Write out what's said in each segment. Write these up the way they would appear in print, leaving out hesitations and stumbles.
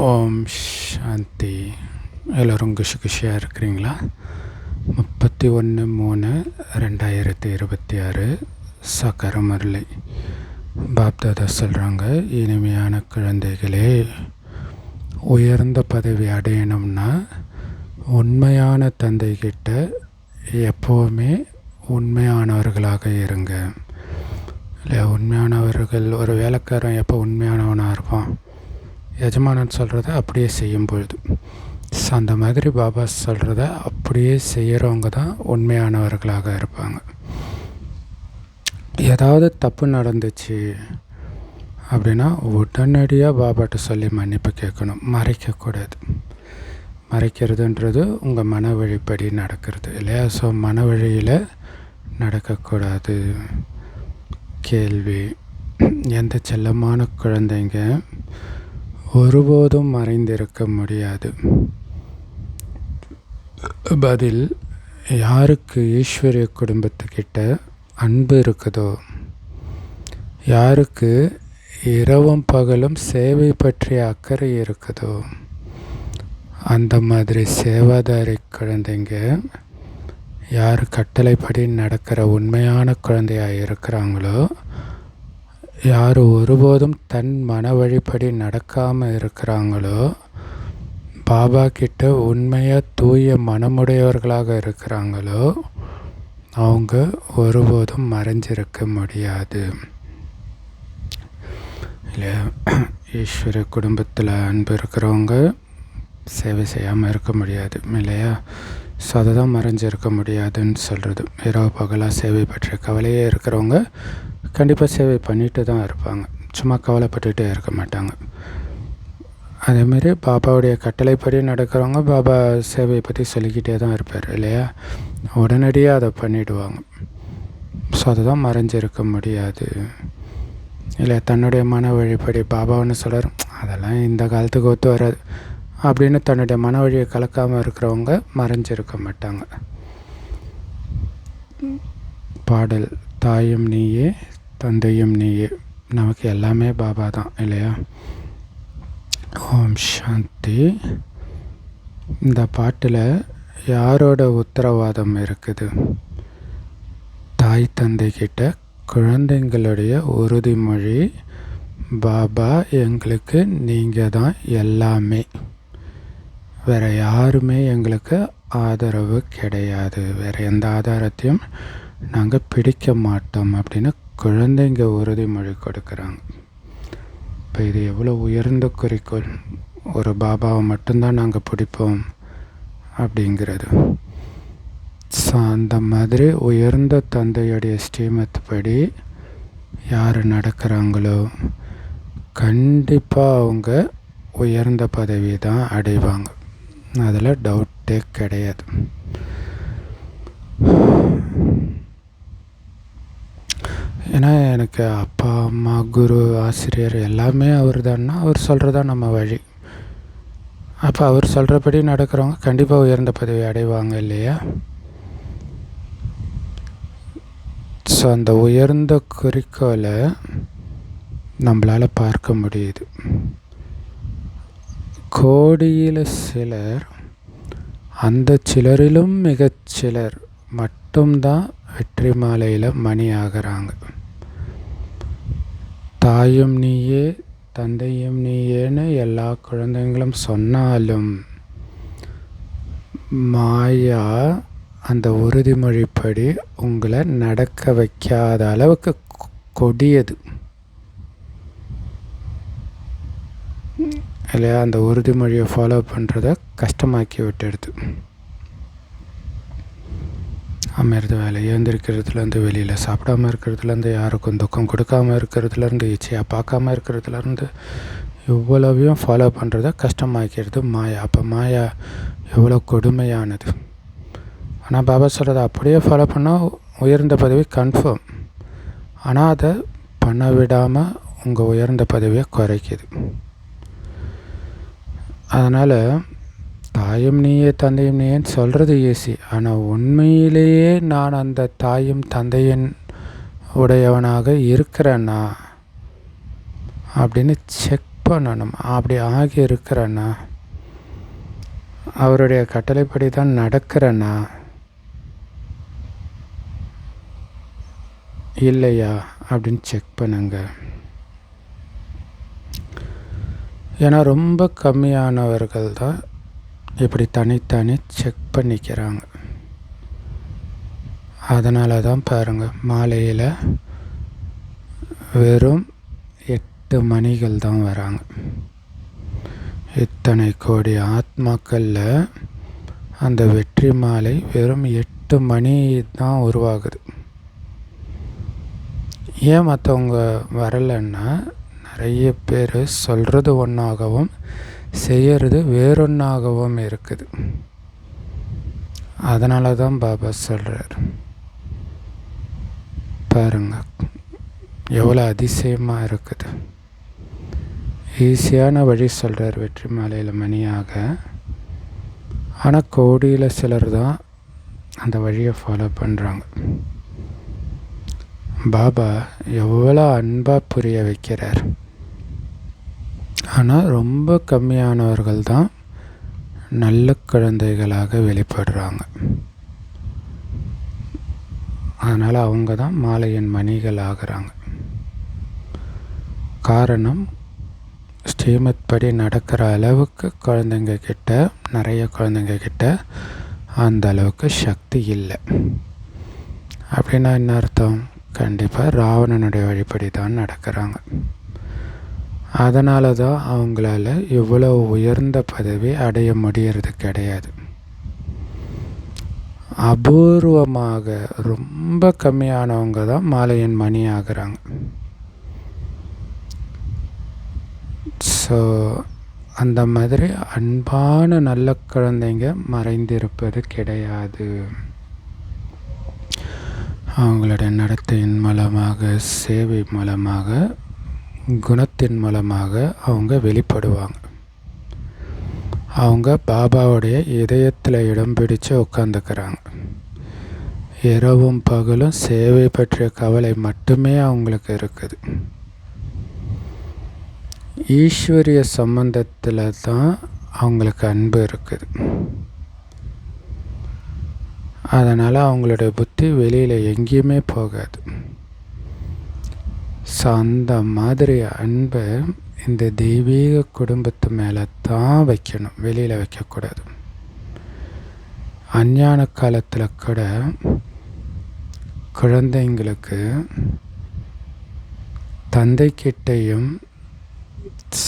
ஓம் சாந்தி. எல்லோரும் குஷியாக இருக்கிறீங்களா? 31/3/2026 சக்கர முரளி பாப்தாதா சொல்கிறாங்க, இனிமையான குழந்தைகளே, உயர்ந்த பதவி அடையணும்னா உண்மையான தந்தைகிட்ட எப்போவுமே உண்மையானவர்களாக இருங்க. இல்லை, உண்மையானவர்கள், ஒரு வேலைக்காரன் எப்போ உண்மையானவனாக இருப்பான்? எஜமானன் சொல்கிறத அப்படியே செய்யும் பொழுது. அந்த மாதிரி பாபா சொல்கிறத அப்படியே செய்கிறவங்க தான் உண்மையானவர்களாக இருப்பாங்க. ஏதாவது தப்பு நடந்துச்சு அப்படின்னா உடனடியாக பாபாட்ட சொல்லி மன்னிப்பு கேட்கணும். மறைக்கக்கூடாது. மறைக்கிறதுன்றது உங்கள் மன வழிப்படி நடக்கிறது இல்லையா? ஸோ மன வழியில் நடக்கக்கூடாது. கேள்வி: எந்த செல்லமான குழந்தைங்க ஒருபோதும் மறைந்திருக்க முடியாது? பதில்: யாருக்கு ஈஸ்வரிய குடும்பத்துக்கிட்ட அன்பு இருக்குதோ, யாருக்கு இரவும் பகலும் சேவை பற்றிய அக்கறை இருக்குதோ, அந்த மாதிரி சேவாதாரி குழந்தைங்க, யார் கட்டளைப்படி நடக்கிற உண்மையான குழந்தையாக இருக்கிறாங்களோ, யார் ஒருபோதும் தன் மன வழிப்படி நடக்காமல் இருக்கிறாங்களோ, பாபா கிட்ட உண்மையாக தூய மனமுடையவர்களாக இருக்கிறாங்களோ, அவங்க ஒருபோதும் மறைஞ்சிருக்க முடியாது. இல்லை, ஈஸ்வர குடும்பத்தில் அன்பு இருக்கிறவங்க சேவை செய்யாமல் இருக்க முடியாது இல்லையா? ஸோ அதை தான் மறைஞ்சிருக்க முடியாதுன்னு சொல்கிறது. இரவு பகலாக சேவை பற்றிய கவலையே இருக்கிறவங்க கண்டிப்பாக சேவை பண்ணிட்டு தான் இருப்பாங்க. சும்மா கவலைப்பட்டுகிட்டே இருக்க மாட்டாங்க. அதேமாரி பாபாவுடைய கட்டளைப்படி நடக்கிறவங்க பாபா சேவையை பற்றி சொல்லிக்கிட்டே தான் இருப்பார் இல்லையா? உடனடியாக அதை பண்ணிவிடுவாங்க. ஸோ அதை தான் மறைஞ்சிருக்க முடியாது. இல்லை, தன்னுடைய மன வழிப்படி பாபான்னு சொல்கிறார், அதெல்லாம் இந்த காலத்துக்கு ஒத்து வராது அப்படின்னு தன்னுடைய மன வழியை கலக்காமல் இருக்கிறவங்க மறைஞ்சிருக்க மாட்டாங்க. பாடல்: தாயும் நீயே, தந்தையும் நீயே, நமக்கு எல்லாமே பாபா தான் இல்லையா? ஓம் சாந்தி. இந்த பாட்டில் யாரோட உத்தரவாதம் இருக்குது? தாய் தந்தை கிட்ட குழந்தைங்களுடைய உறுதிமொழி, பாபா எங்களுக்கு நீங்கள் தான் எல்லாமே, வேறு யாருமே எங்களுக்கு ஆதரவு கிடையாது, வேறு எந்த ஆதாரத்தையும் நாங்கள் பிடிக்க மாட்டோம் அப்படின்னு குழந்தைங்க உறுதிமொழி கொடுக்குறாங்க. இப்போ இது எவ்வளோ உயர்ந்த குறிக்கோள்! ஒரு பாபாவை மட்டும்தான் நாங்கள் பிடிப்போம் அப்படிங்கிறது. ஸோ அந்த மாதிரி உயர்ந்த தந்தையுடைய ஸ்ரீமத் படி யார் நடக்கிறாங்களோ கண்டிப்பாக அவங்க உயர்ந்த பதவி தான் அடைவாங்க. அதில் டவுட்டே கிடையாது. ஏன்னா எனக்கு அப்பா அம்மா குரு ஆசிரியர் எல்லாமே அவர் தான்னா, அவர் சொல்கிறதா நம்ம வழி. அப்போ அவர் சொல்கிறபடி நடக்கிறவங்க கண்டிப்பாக உயர்ந்த பதவி அடைவாங்க இல்லையா? ஸோ அந்த உயர்ந்த குறிக்கோளை நம்மளால் பார்க்க முடியுது. கோடியில் சிலர், அந்த சிலரிலும் மிகச்சிலர் மட்டும்தான் வெற்றி மாலையில் மணி ஆகிறாங்க. தாயும் நீயே, தந்தையும் நீயேன்னு எல்லா குழந்தைங்களும் சொன்னாலும் மாயா அந்த உறுதிமொழிப்படி உங்களை நடக்க வைக்காத அளவுக்கு கொடியது இல்லையா? அந்த உறுதிமொழியை ஃபாலோ பண்ணுறத கஷ்டமாக்கி விட்டுடுது. அமர்ந்த வேலை, எழுந்திருக்கிறதுலேருந்து, வெளியில் சாப்பிடாமல் இருக்கிறதுலேருந்து, யாருக்கும் துக்கம் கொடுக்காமல் இருக்கிறதுலேருந்து, இச்சையாக பார்க்காம இருக்கிறதுலேருந்து, இவ்வளவையும் ஃபாலோ பண்ணுறத கஷ்டமாக்கிடுது மாயா. அப்போ மாயா எவ்வளோ கொடுமையானது! ஆனால் பாபா சொல்கிறத அப்படியே ஃபாலோ பண்ணால் உயர்ந்த பதவி கன்ஃபார்ம். ஆனால் அதை பண்ண விடாமல் உங்கள் உயர்ந்த பதவியை குறைக்குது. அதனால் தாயும் நீயே, தந்தையும் நீயேன்னு சொல்கிறது ஈஸி. ஆனால் உண்மையிலேயே நான் அந்த தாயும் தந்தையின் உடையவனாக இருக்கிறேன்னா அப்படின்னு செக் பண்ணணும். அப்படி ஆகி இருக்கிறேன்னா, அவருடைய கட்டளைப்படி தான் நடக்கிறேன்னா இல்லையா அப்படின்னு செக் பண்ணுங்க. ஏன்னா ரொம்ப கம்மியானவர்கள் தான் இப்படி தனித்தனி செக் பண்ணிக்கிறாங்க. அதனால தான் பாருங்கள், மாலையில் வெறும் 8 மணிகள் தான் வராங்க. இத்தனை கோடி ஆத்மாக்களில் அந்த வெற்றி மாலை வெறும் 8 மணி தான் உருவாகுது. ஏன் மற்றவங்க வரலைன்னா, நிறைய பேர் சொல்கிறது ஒன்றாகவும் செய்கிறது வேறொன்றாகவும் இருக்குது. அதனால தான் பாபா சொல்கிறார். பாருங்கள் எவ்வளோ அதிசயமாக இருக்குது. ஈஸியான வழி சொல்கிறார் வெற்றி மாலையில் மணியாக. ஆனால் கோடியில் சிலர் தான் அந்த வழியை ஃபாலோ பண்ணுறாங்க. பாபா எவ்வளோ அன்பாக புரிய வைக்கிறார். ஆனால் ரொம்ப கம்மியானவர்கள் தான் நல்ல குழந்தைகளாக வெளிப்படுறாங்க. அதனால் அவங்க தான் மாலையின் மணிகள் ஆகிறாங்க. காரணம், ஸ்ரீமத் படி நடக்கிற அளவுக்கு குழந்தைங்க கிட்ட, நிறைய குழந்தைங்க கிட்ட அந்த அளவுக்கு சக்தி இல்லை. அப்படின்னா என்ன அர்த்தம்? கண்டிப்பாக ராவணனுடைய வழிபடி தான் நடக்கிறாங்க. அதனால தான் அவங்களால இவ்வளோ உயர்ந்த பதவி அடைய முடியறது கிடையாது. அபூர்வமாக ரொம்ப கம்மியானவங்க தான் மாலையின் மணி ஆகிறாங்க. ஸோ அந்த மாதிரி அன்பான நல்ல குழந்தைங்க மறைந்திருப்பது கிடையாது. அவங்களுடைய நடத்தையின் மூலமாக, சேவை மூலமாக, குணத்தின் மூலமாக அவங்க வெளிப்படுவாங்க. அவங்க பாபாவுடைய இதயத்தில் இடம் பிடிச்சு உட்காந்துக்கிறாங்க. இரவும் பகலும் சேவை பற்றிய கவலை மட்டுமே அவங்களுக்கு இருக்குது. ஈஸ்வரிய சம்பந்தத்தில் தான் அவங்களுக்கு அன்பு இருக்குது. அதனால் அவங்களுடைய புத்தி வெளியில் எங்கேயுமே போகாது. ஸோ அந்த மாதிரி அன்பை இந்த தெய்வீக குடும்பத்து மேலே தான் வைக்கணும், வெளியில் வைக்கக்கூடாது. அஞ்ஞான காலத்தில் கூட குழந்தைங்களுக்கு தந்தைக்கிட்டையும்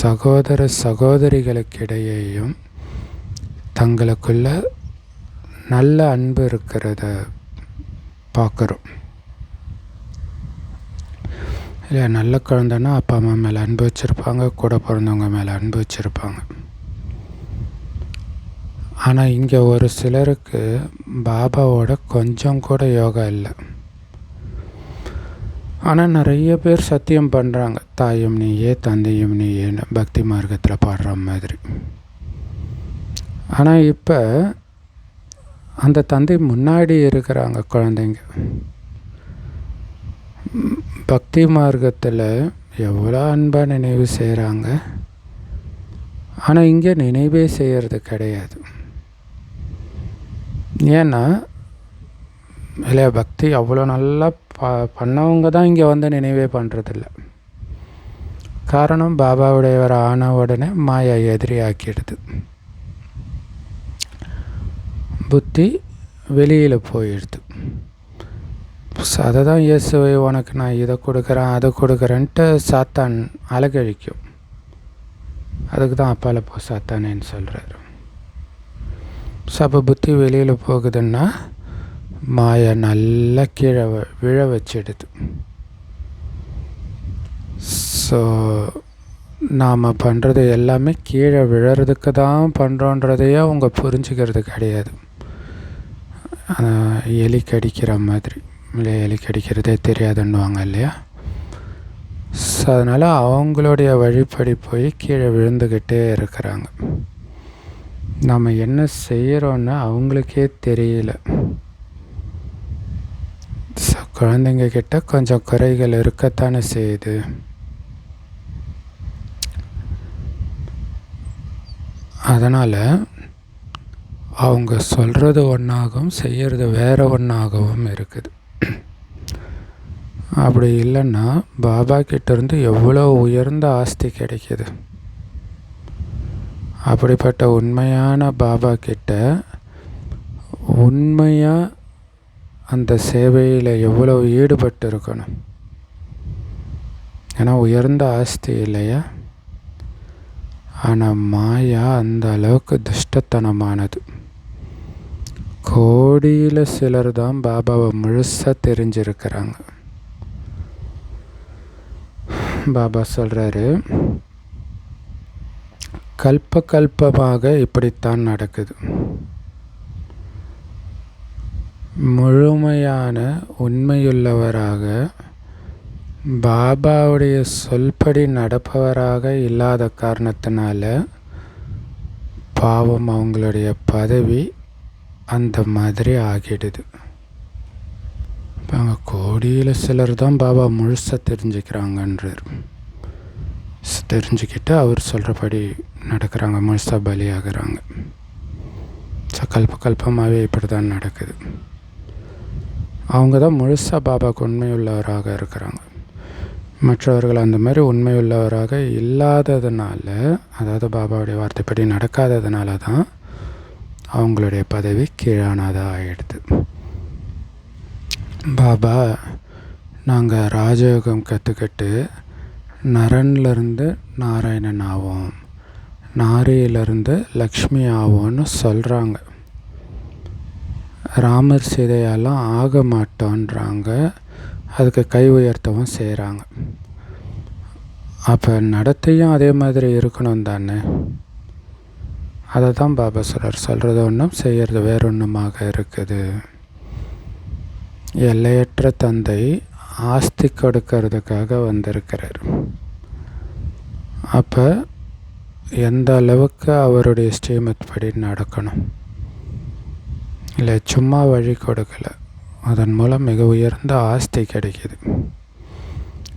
சகோதர சகோதரிகளுக்கிடையேயும் தங்களுக்குள்ள நல்ல அன்பு இருக்கிறத பார்க்குறோம் இல்லையா? நல்ல குழந்தைன்னா அப்பா அம்மா மேலே அன்பு வச்சுருப்பாங்க, கூட பிறந்தவங்க மேலே அன்பு வச்சுருப்பாங்க. ஆனால் இங்கே ஒரு சிலருக்கு பாபாவோட கொஞ்சம் கூட யோகா இல்லை. ஆனால் நிறைய பேர் சத்தியம் பண்ணுறாங்க, தாயும் நீயே தந்தையும் நீயேன்னு பக்தி மார்க்கத்தில் பாடுற மாதிரி. ஆனால் இப்போ அந்த தந்தை முன்னாடி இருக்கிறாங்க குழந்தைங்க. பக்தி மார்க்கத்தில் எவ்வளோ அன்பாக நினைவு செய்கிறாங்க. ஆனால் இங்கே நினைவே செய்கிறது கிடையாது. ஏன்னா இல்லையா, பக்தி அவ்வளோ நல்லா பண்ணவங்க தான் இங்கே வந்து நினைவே பண்ணுறதில்ல. காரணம், பாபாவுடையவர் ஆன உடனே மாயா எதிரி ஆக்கிடுது. புத்தி வெளியில் போயிடுது. அதை தான் இயேசுவை உனக்கு நான் இதை கொடுக்குறேன் அதை கொடுக்குறேன்ட்டு சாத்தான் அலகழிக்கும். அதுக்கு தான் அப்பால போ சாத்தானேன்னு சொல்கிறாரு. ஸோ அப்போ புத்தி வெளியில் போகுதுன்னா மாயை நல்லா கீழே விழ வச்சிடுது. ஸோ நாம் பண்ணுறது எல்லாமே கீழே விழறதுக்கு தான் பண்ணுறோன்றதையே அவங்க புரிஞ்சுக்கிறது கிடையாது. எலி கடிக்கிற மாதிரி இல்லையா, எலி கடிக்கிறதே தெரியாதுன்னுவாங்க இல்லையா. ஸோ அதனால் அவங்களுடைய வழிப்படி போய் கீழே விழுந்துக்கிட்டே இருக்கிறாங்க. நம்ம என்ன செய்கிறோன்னு அவங்களுக்கே தெரியல. ஸோ குழந்தைங்க கிட்ட கொஞ்சம் குறைகள் இருக்கத்தானே செய்யுது. அதனால் அவங்க சொல்கிறது ஒன்றாகவும் செய்கிறது வேறு ஒன்றாகவும் இருக்குது. அப்படி இல்லைன்னா பாபா கிட்டேருந்து எவ்வளோ உயர்ந்த ஆஸ்தி கிடைக்கிது. அப்படிப்பட்ட உண்மையான பாபா கிட்ட உண்மையாக அந்த சேவையில் எவ்வளோ ஈடுபட்டு இருக்கணும். ஏன்னா உயர்ந்த ஆஸ்தி இல்லையா. ஆனால் மாயா அந்த அளவுக்கு துஷ்டத்தனமானது. கோடியில் சிலர் தான் பாபாவை முழுசாக தெரிஞ்சிருக்கிறாங்க. பாபா சொல்கிறாரு, கல்பமாக இப்படித்தான் நடக்குது. முழுமையான உண்மையுள்ளவராக பாபாவுடைய சொல்படி நடப்பவராக இல்லாத காரணத்தினால பாவம் அவங்களுடைய பதவி அந்த மாதிரி ஆகிடுது. இப்போ அங்கே கோடியில் சிலர் தான் பாபா முழுசாக தெரிஞ்சுக்கிறாங்கன்றார். தெரிஞ்சுக்கிட்டு அவர் சொல்கிறபடி நடக்கிறாங்க, முழுசாக பலியாகிறாங்க. கல்பமாகவே இப்படி தான் நடக்குது. அவங்க தான் முழுசாக பாபாவுக்கு உண்மையுள்ளவராக இருக்கிறாங்க. மற்றவர்கள் அந்த மாதிரி உண்மையுள்ளவராக இல்லாததுனால, அதாவது பாபாவுடைய வார்த்தைப்படி நடக்காததுனால தான் அவங்களுடைய பதவி கீழானதாக ஆகிடுது. பாபா, நாங்கள் ராஜயோகம் கற்றுக்கிட்டு நரன்லேருந்து நாராயணன் ஆவோம், நாரியிலிருந்து லக்ஷ்மி ஆவோன்னு சொல்கிறாங்க. ராமர் சீதையெல்லாம் ஆக மாட்டோன்றாங்க. அதுக்கு கை உயர்த்தவும் செய்கிறாங்க. அப்போ நடத்தையும் அதே மாதிரி இருக்கணும் தானே. அதை தான் பாபா சொல்கிறது ஒன்றும் செய்கிறது வேறொன்றுமாக இருக்குது. எல்லையற்ற தந்தை ஆஸ்தி கொடுக்கறதுக்காக வந்திருக்கிறார். அப்போ எந்த அளவுக்கு அவருடைய ஸ்ரீமத் படி நடக்கணும். இல்லை சும்மா வழி கொடுக்கலை, அதன் மூலம் மிக உயர்ந்த ஆஸ்தி கிடைக்கிது.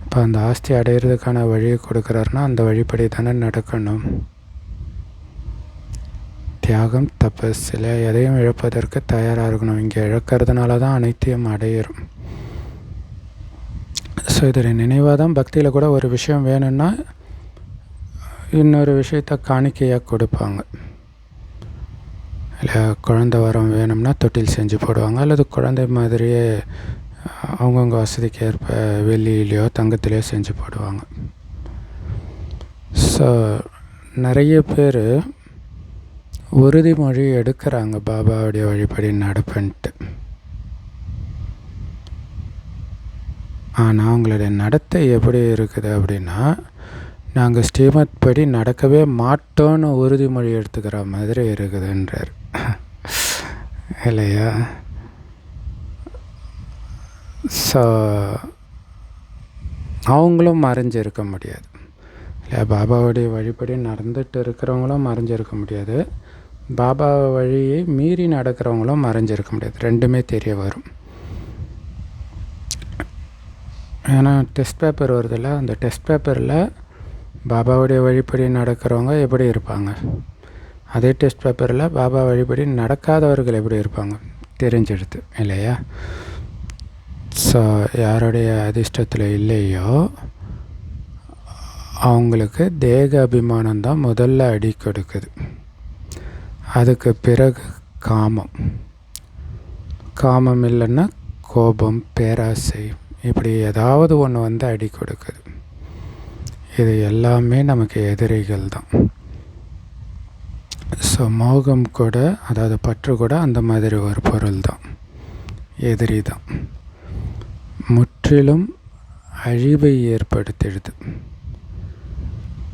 இப்போ அந்த ஆஸ்தி அடையிறதுக்கான வழியை கொடுக்குறாருன்னா அந்த வழிப்படி தானே நடக்கணும். தியாகம், தபஸ், இல்லை எதையும் இழப்பதற்கு தயாராக இருக்கணும். இங்கே இழக்கிறதுனால தான் அனைத்தையும் அடையிறோம். ஸோ இதில் நினைவாக தான் பக்தியில் கூட ஒரு விஷயம் வேணும்னா இன்னொரு விஷயத்தை காணிக்கையாக கொடுப்பாங்க. இல்லை குழந்தை வரம் வேணும்னா தொட்டில் செஞ்சு போடுவாங்க. அல்லது குழந்தை மாதிரியே அவங்கவுங்க வசதிக்கு ஏற்ப வெள்ளியிலையோ தங்கத்திலையோ செஞ்சு போடுவாங்க. ஸோ நிறைய பேர் உறுதிமொழி எடுக்கிறாங்க பாபாவுடைய வழிபடி நடப்பன்ட்டு. ஆனால் அவங்களுடைய நடத்தை எப்படி இருக்குது அப்படின்னா, நாங்கள் ஸ்ரீமத் படி நடக்கவே மாட்டோன்னு உறுதிமொழி எடுத்துக்கிற மாதிரி இருக்குதுன்றார் இல்லையா. ஸோ அவங்களும் மறைஞ்சிருக்க முடியாது இல்லையா. பாபாவுடைய வழிபடி நடந்துட்டு இருக்கிறவங்களும் மறைஞ்சிருக்க முடியாது, பாபா வழியை மீறி நடக்கிறவங்களும் மறைஞ்சிருக்க முடியாது. ரெண்டுமே தெரிய வரும். ஏன்னா டெஸ்ட் பேப்பர் வருதில்ல, அந்த டெஸ்ட் பேப்பரில் பாபாவுடைய வழிபடி நடக்கிறவங்க எப்படி இருப்பாங்க, அதே டெஸ்ட் பேப்பரில் பாபா வழிபடி நடக்காதவர்கள் எப்படி இருப்பாங்க தெரிஞ்சிடுது இல்லையா. ஸோ யாருடைய அதிர்ஷ்டத்தில் இல்லையோ அவங்களுக்கு தேக அபிமானம் தான் முதல்ல அடி கொடுக்குது. அதுக்கு பிறகு காமம் இல்லைன்னா கோபம், பேராசை, இப்படி ஏதாவது ஒன்று வந்து அடி கொடுக்குது. இது எல்லாமே நமக்கு எதிரிகள் தான். ஸோ மோகம் கூட, அதாவது பற்று கூட அந்த மாதிரி ஒரு பொருள் தான், எதிரி தான். முற்றிலும் அழிவை ஏற்படுத்திடுது.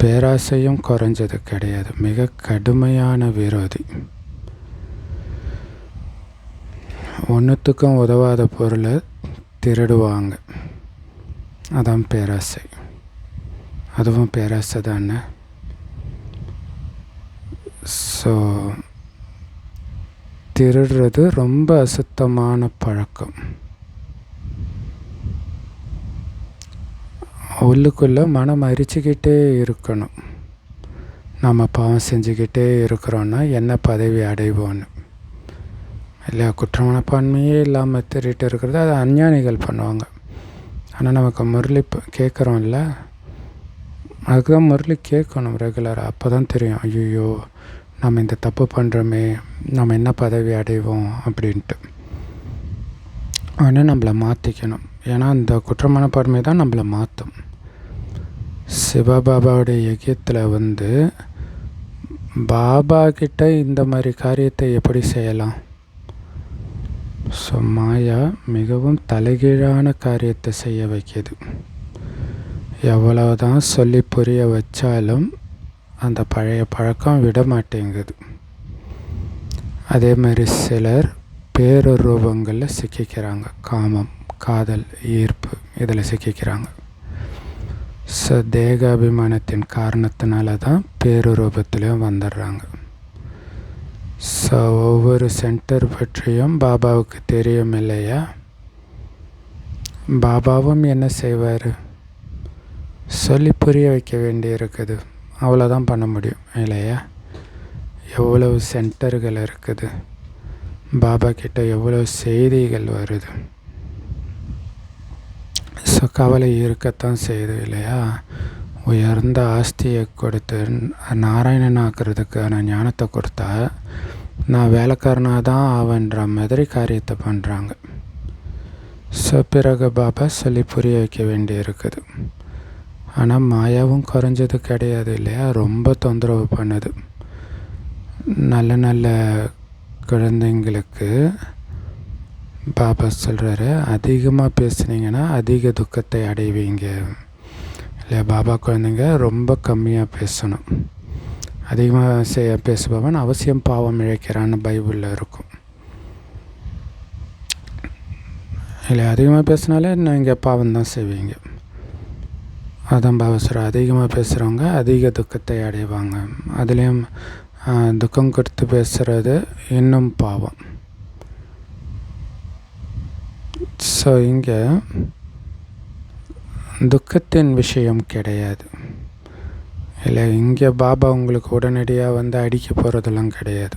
பேராசையும் குறைஞ்சது கிடையாது, மிக கடுமையான விரோதி. ஒன்றுத்துக்கும் உதவாத பொருளை திருடுவாங்க, அதான் பேராசை. அதுவும் பேராசை தானே. ஸோ திருடுறது ரொம்ப அசுத்தமான பழக்கம். உள்ளுக்குள்ளே மனம் அரிச்சுக்கிட்டே இருக்கணும். நம்ம பாவம் செஞ்சுக்கிட்டே இருக்கிறோன்னா என்ன பதவி அடைவோன்னு இல்லையா. குற்ற மனப்பான்மையே இல்லாமல் திருட்டு இருக்கிறது அது அஞ்ஞானிகள் பண்ணுவாங்க. ஆனால் நமக்கு முரளி கேட்குறோம்ல, அதுக்கு தான் முரளி கேட்கணும் ரெகுலராக. அப்போ தான் தெரியும், ஐயோ நம்ம இந்த தப்பு பண்ணுறோமே, நம்ம என்ன பதவி அடைவோம் அப்படின்ட்டு. ஆனால் நம்மளை மாற்றிக்கணும். ஏன்னா அந்த குற்ற மனப்பான்மை தான் நம்மளை மாற்றும். சிவபாபாவுடைய யஜ்யத்தில் பாபா கிட்ட இந்த மாதிரி காரியத்தை எப்படி செய்யலாம்? ஸோ மாயா மிகவும் தலைகீழான காரியத்தை செய்ய வைக்கிது. எவ்வளவுதான் சொல்லி புரிய வச்சாலும் அந்த பழைய பழக்கம் விட மாட்டேங்குது. அதே மாதிரி சிலர் பேரூபங்களில் சிக்கிக்கிறாங்க. காமம், காதல், ஈர்ப்பு இதில் சிக்கிக்கிறாங்க. ஸோ தேகாபிமானத்தின் காரணத்தினால தான் பேரூபத்திலையும் வந்துடுறாங்க. ஸோ ஒவ்வொரு சென்டர் பற்றியும் பாபாவுக்கு தெரியும் இல்லையா. பாபாவும் என்ன செய்வார்? சொல்லி புரிய வைக்க வேண்டி இருக்குது. அவ்வளோதான் பண்ண முடியும் இல்லையா. எவ்வளவு சென்டர்கள் இருக்குது, பாபா கிட்ட எவ்வளோ செய்திகள் வருது. ஸோ கவலை இருக்கத்தான் செய்யுது இல்லையா. உயர்ந்த ஆஸ்தியை கொடுத்து நாராயணன் ஆக்கிறதுக்கான ஞானத்தை கொடுத்தா நான் வேலைக்காரனாக தான் ஆவன்ற மாதிரி காரியத்தை பண்ணுறாங்க. ஸோ பிறகு பாபா சொல்லி புரிய வைக்க வேண்டி இருக்குது. ஆனால் மாயாவும் குறைஞ்சது கிடையாது இல்லையா. ரொம்ப தொந்தரவு பண்ணுது. நல்ல நல்ல குழந்தைங்களுக்கு பாபா சொல்கிறாரு, அதிகமாக பேசுனீங்கன்னா அதிக துக்கத்தை அடைவீங்க இல்லையா. பாபா குழந்தைங்க ரொம்ப கம்மியாக பேசணும். அதிகமாக பேசுபவன் அவசியம் பாவம் இழைக்கிறான்னு பைபிளில் இருக்கும் இல்லை. அதிகமாக பேசினாலே நீங்கள் பாவம் தான் செய்வீங்க. அதான் பாபா சொல்கிற, அதிகமாக பேசுகிறவங்க அதிக துக்கத்தை அடைவாங்க. அதுலேயும் துக்கம் கொடுத்து பேசுகிறது இன்னும் பாவம். ஸோ இங்கே துக்கத்தின் விஷயம் கிடையாது இல்லை. இங்கே பாபா உங்களுக்கு உடனடியாக அடிக்க போகிறதெல்லாம் கிடையாது.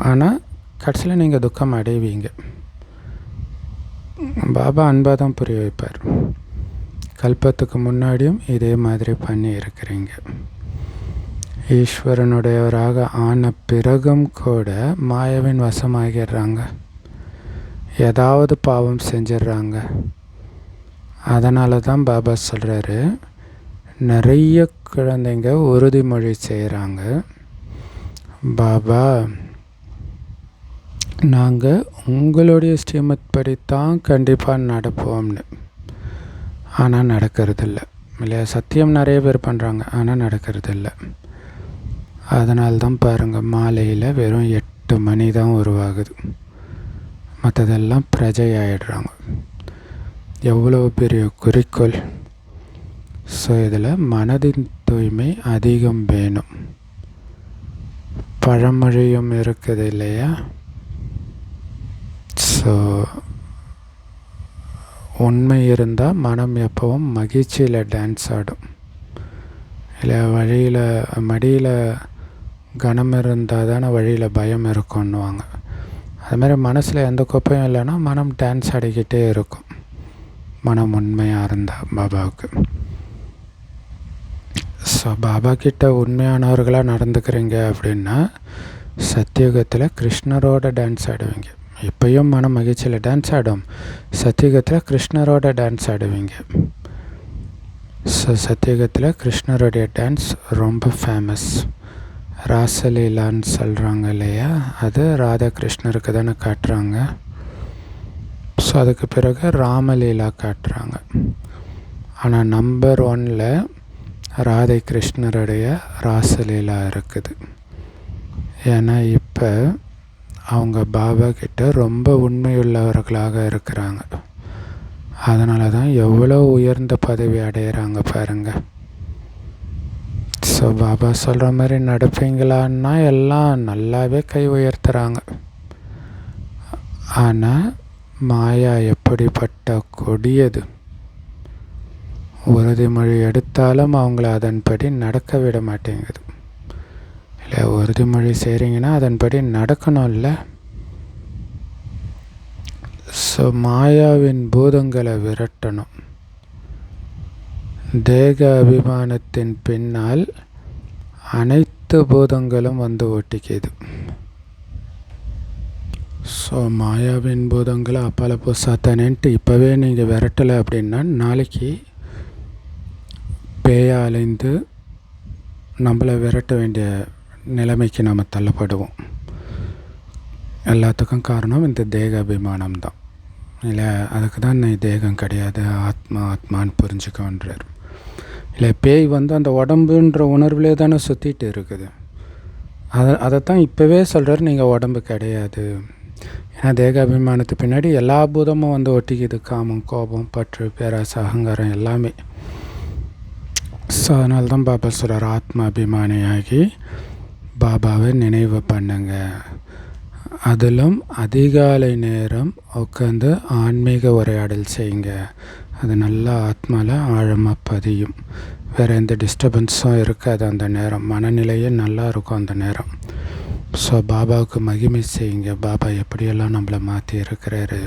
ஆனால் கடைசியில் நீங்கள் துக்கம் அடைவீங்க. பாபா அன்பாக தான் புரிய வைப்பார். கல்பத்துக்கு முன்னாடியும் இதே மாதிரி பண்ணி இருக்கிறீங்க. ஈஸ்வரனுடையவராக ஆன பிறகும் கூட மாயாவின் வசமாகிடுறாங்க. ஏதாவது பாவம் செஞ்சிடுறாங்க. அதனால தான் பாபா சொல்கிறாரு, நிறைய குழந்தைங்க உறுதிமொழி செய்கிறாங்க, பாபா நாங்கள் உங்களுடைய ஸ்ரீமத் படித்தான் கண்டிப்பாக நடப்போம்னு. ஆனால் நடக்கிறதில்ல இல்லையா. சத்தியம் நிறைய பேர் பண்ணுறாங்க, ஆனால் நடக்கிறதில்ல. அதனால்தான் பாருங்கள், மாலையில் வெறும் 8 மணி தான் உருவாகுது. மற்றதெல்லாம் பிரஜையாயிடுறாங்க. எவ்வளோ பெரிய குறிக்கோள். ஸோ இதில் மனதின் தூய்மை அதிகம் வேணும். பழமொழியும் இருக்குது இல்லையா. ஸோ உண்மை இருந்தால் மனம் எப்பவும் மகிழ்ச்சியில் டான்ஸ் ஆடும் இல்லை. வழியில் மடியில் கனம் இருந்தால் தானே வழியில் பயம் இருக்குன்னுவாங்க. அதுமாதிரி மனசில் எந்த குப்பையும் இல்லைன்னா மனம் டான்ஸ் ஆடிக்கிட்டே இருக்கும். மனம் உண்மையாக இருந்தால் பாபாவுக்கு. ஸோ பாபா கிட்ட உண்மையானவர்களாக நடந்துக்கிறீங்க அப்படின்னா சத்தியுகத்தில் கிருஷ்ணரோட டான்ஸ் ஆடுவீங்க. இப்போயும் மனம் மகிழ்ச்சியில் டான்ஸ் ஆடும். சத்தியுகத்தில் கிருஷ்ணரோட டான்ஸ் ஆடுவீங்க. ஸோ சத்தியுகத்தில் கிருஷ்ணருடைய டான்ஸ் ரொம்ப ஃபேமஸ். ராசலீலான்னு சொல்கிறாங்க இல்லையா, அது ராதா கிருஷ்ணருக்கு தானே காட்டுறாங்க. ஸோ அதுக்கு பிறகு ராமலீலா காட்டுறாங்க. ஆனால் நம்பர் 1 ராதை கிருஷ்ணருடைய ராசலீலா இருக்குது. ஏன்னா இப்போ அவங்க பாபா கிட்ட ரொம்ப உண்மையுள்ளவர்களாக இருக்கிறாங்க. அதனால தான் எவ்வளோ உயர்ந்த பதவி அடையிறாங்க பாருங்கள். ஸோ பாபா சொல்கிற மாதிரி நடப்பீங்களான்னா எல்லாம் நல்லாவே கை உயர்த்துறாங்க. ஆனால் மாயா எப்படிப்பட்ட கொடியது. உறுதிமொழி எடுத்தாலும் அவங்கள அதன்படி நடக்க விட மாட்டேங்குது. இல்லை, உறுதிமொழி செய்கிறீங்கன்னா அதன்படி நடக்கணும்ல. ஸோ மாயாவின் பூதங்களை விரட்டணும். தேக அபிமானத்தின் பின்னால் அனைத்து பூதங்களும் வந்து ஒட்டிக்குது. ஸோ மாயாவின் பூதங்களை அப்பால சாத்தானேன்ட்டு இப்போவே நீங்கள் விரட்டலை அப்படின்னா நாளைக்கு பேயா அலைந்து நம்மளை விரட்ட வேண்டிய நிலைமைக்கு நாம் தள்ளப்படுவோம். எல்லாத்துக்கும் காரணம் இந்த தேக அபிமானம் தான். இல்லை, அதுக்கு தான் நீ தேகம் கிடையாது, ஆத்மா ஆத்மான்னு புரிஞ்சுக்கோன்றார். இல்லை, பேய் வந்து அந்த உடம்புன்ற உணர்விலே தானே சுற்றிட்டு இருக்குது. அதைத்தான் இப்போவே சொல்கிறார், நீங்கள் உடம்பு கிடையாது. ஏன்னா தேக அபிமானத்துக்கு பின்னாடி எல்லா பூதமும் வந்து ஒட்டிக்குது. காமம், கோபம், பற்று, பேராசை, அகங்காரம் எல்லாமே. ஸோ அதனால தான் பாபா சொல்கிறார், ஆத்மா அபிமானியாகி பாபாவை நினைவு பண்ணுங்க. அதிலும் அதிகாலை நேரம் உட்காந்து ஆன்மீக உரையாடல் செய்யுங்க. அது நல்லா ஆத்மாவில் ஆழமாக பதியும். வேறு எந்த டிஸ்டர்பன்ஸும் இருக்காது அந்த நேரம். மனநிலையே நல்லா இருக்கும் அந்த நேரம். ஸோ பாபாவுக்கு மகிமை செய்யுங்க. பாபா எப்படியெல்லாம் நம்மளை மாற்றி இருக்கிறாரு,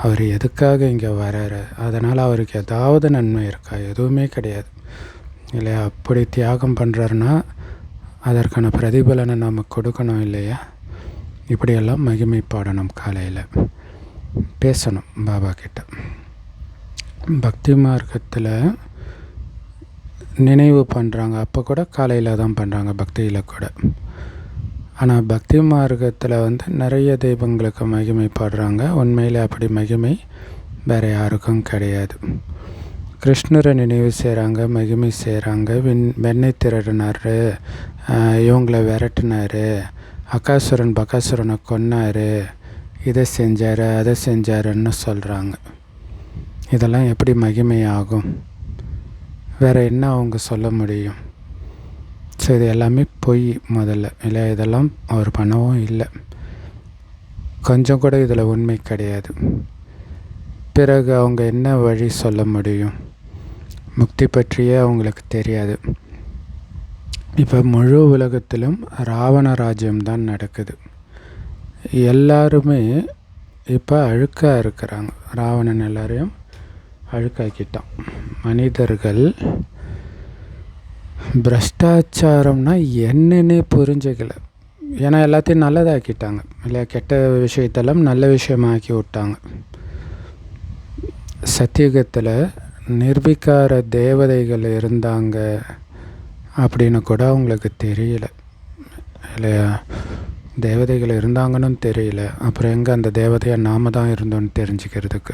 அவர் எதுக்காக இங்கே வர்றாரு, அதனால் அவருக்கு ஏதாவது நன்மை இருக்கா? எதுவுமே கிடையாது. இல்லையா? அப்படி தியாகம் பண்ணுறாருன்னா அதற்கான பிரதிபலனை நம்ம கொடுக்கணும் இல்லையா? இப்படியெல்லாம் மகிமை பாடணும். காலையில் பேசணும் பாபா கிட்ட. பக்தி மார்க்கத்தில் நினைவு பண்ணுறாங்க, அப்போ கூட காலையில் தான் பண்ணுறாங்க, பக்தியில் கூட. ஆனால் பக்தி மார்க்கத்தில் வந்து நிறைய தெய்வங்களுக்கு மகிமை பாடுறாங்க. உண்மையில் அப்படி மகிமை வேறு யாருக்கும் கிடையாது. கிருஷ்ணரை நினைவு செய்கிறாங்க, மகிமை செய்கிறாங்க. வெண்ணெய் திருடினார், இவங்களை விரட்டினார், அகாசுரன் பகாசுரனை கொன்னார், இதை செஞ்சார் அதை செஞ்சாருன்னு சொல்கிறாங்க. இதெல்லாம் எப்படி மகிமை ஆகும்? வேறு என்ன அவங்க சொல்ல முடியும்? ஸோ இது எல்லாமே பொய் முதல்ல. இல்லை, இதெல்லாம் அவர் பண்ணவும் இல்லை. கொஞ்சம் கூட இதில் உண்மை கிடையாது. பிறகு அவங்க என்ன வழி சொல்ல முடியும்? முக்தி பற்றியே அவங்களுக்கு தெரியாது. இப்போ முழு உலகத்திலும் ராவண ராஜ்யம்தான் நடக்குது. எல்லாருமே இப்போ அழுக்காக இருக்கிறாங்க. ராவணன் எல்லாரையும் அழுக்காக்கிட்டான். மனிதர்கள் பிரஷ்டாச்சாரம்னா என்னன்னே புரிஞ்சுக்கல. ஏன்னா எல்லாத்தையும் நல்லதாக்கிட்டாங்க. இல்லை, கெட்ட விஷயத்தெல்லாம் நல்ல விஷயமாக்கி விட்டாங்க. சத்தியுகத்தில் நிர்விகார தேவதைகள் இருந்தாங்க அப்படின்னு கூட அவங்களுக்கு தெரியல. இல்லையா? தேவதைகள் இருந்தாங்கன்னு தெரியல. அப்புறம் எங்கே அந்த தேவதையாக நாம தான் இருந்தோன்னு தெரிஞ்சுக்கிறதுக்கு.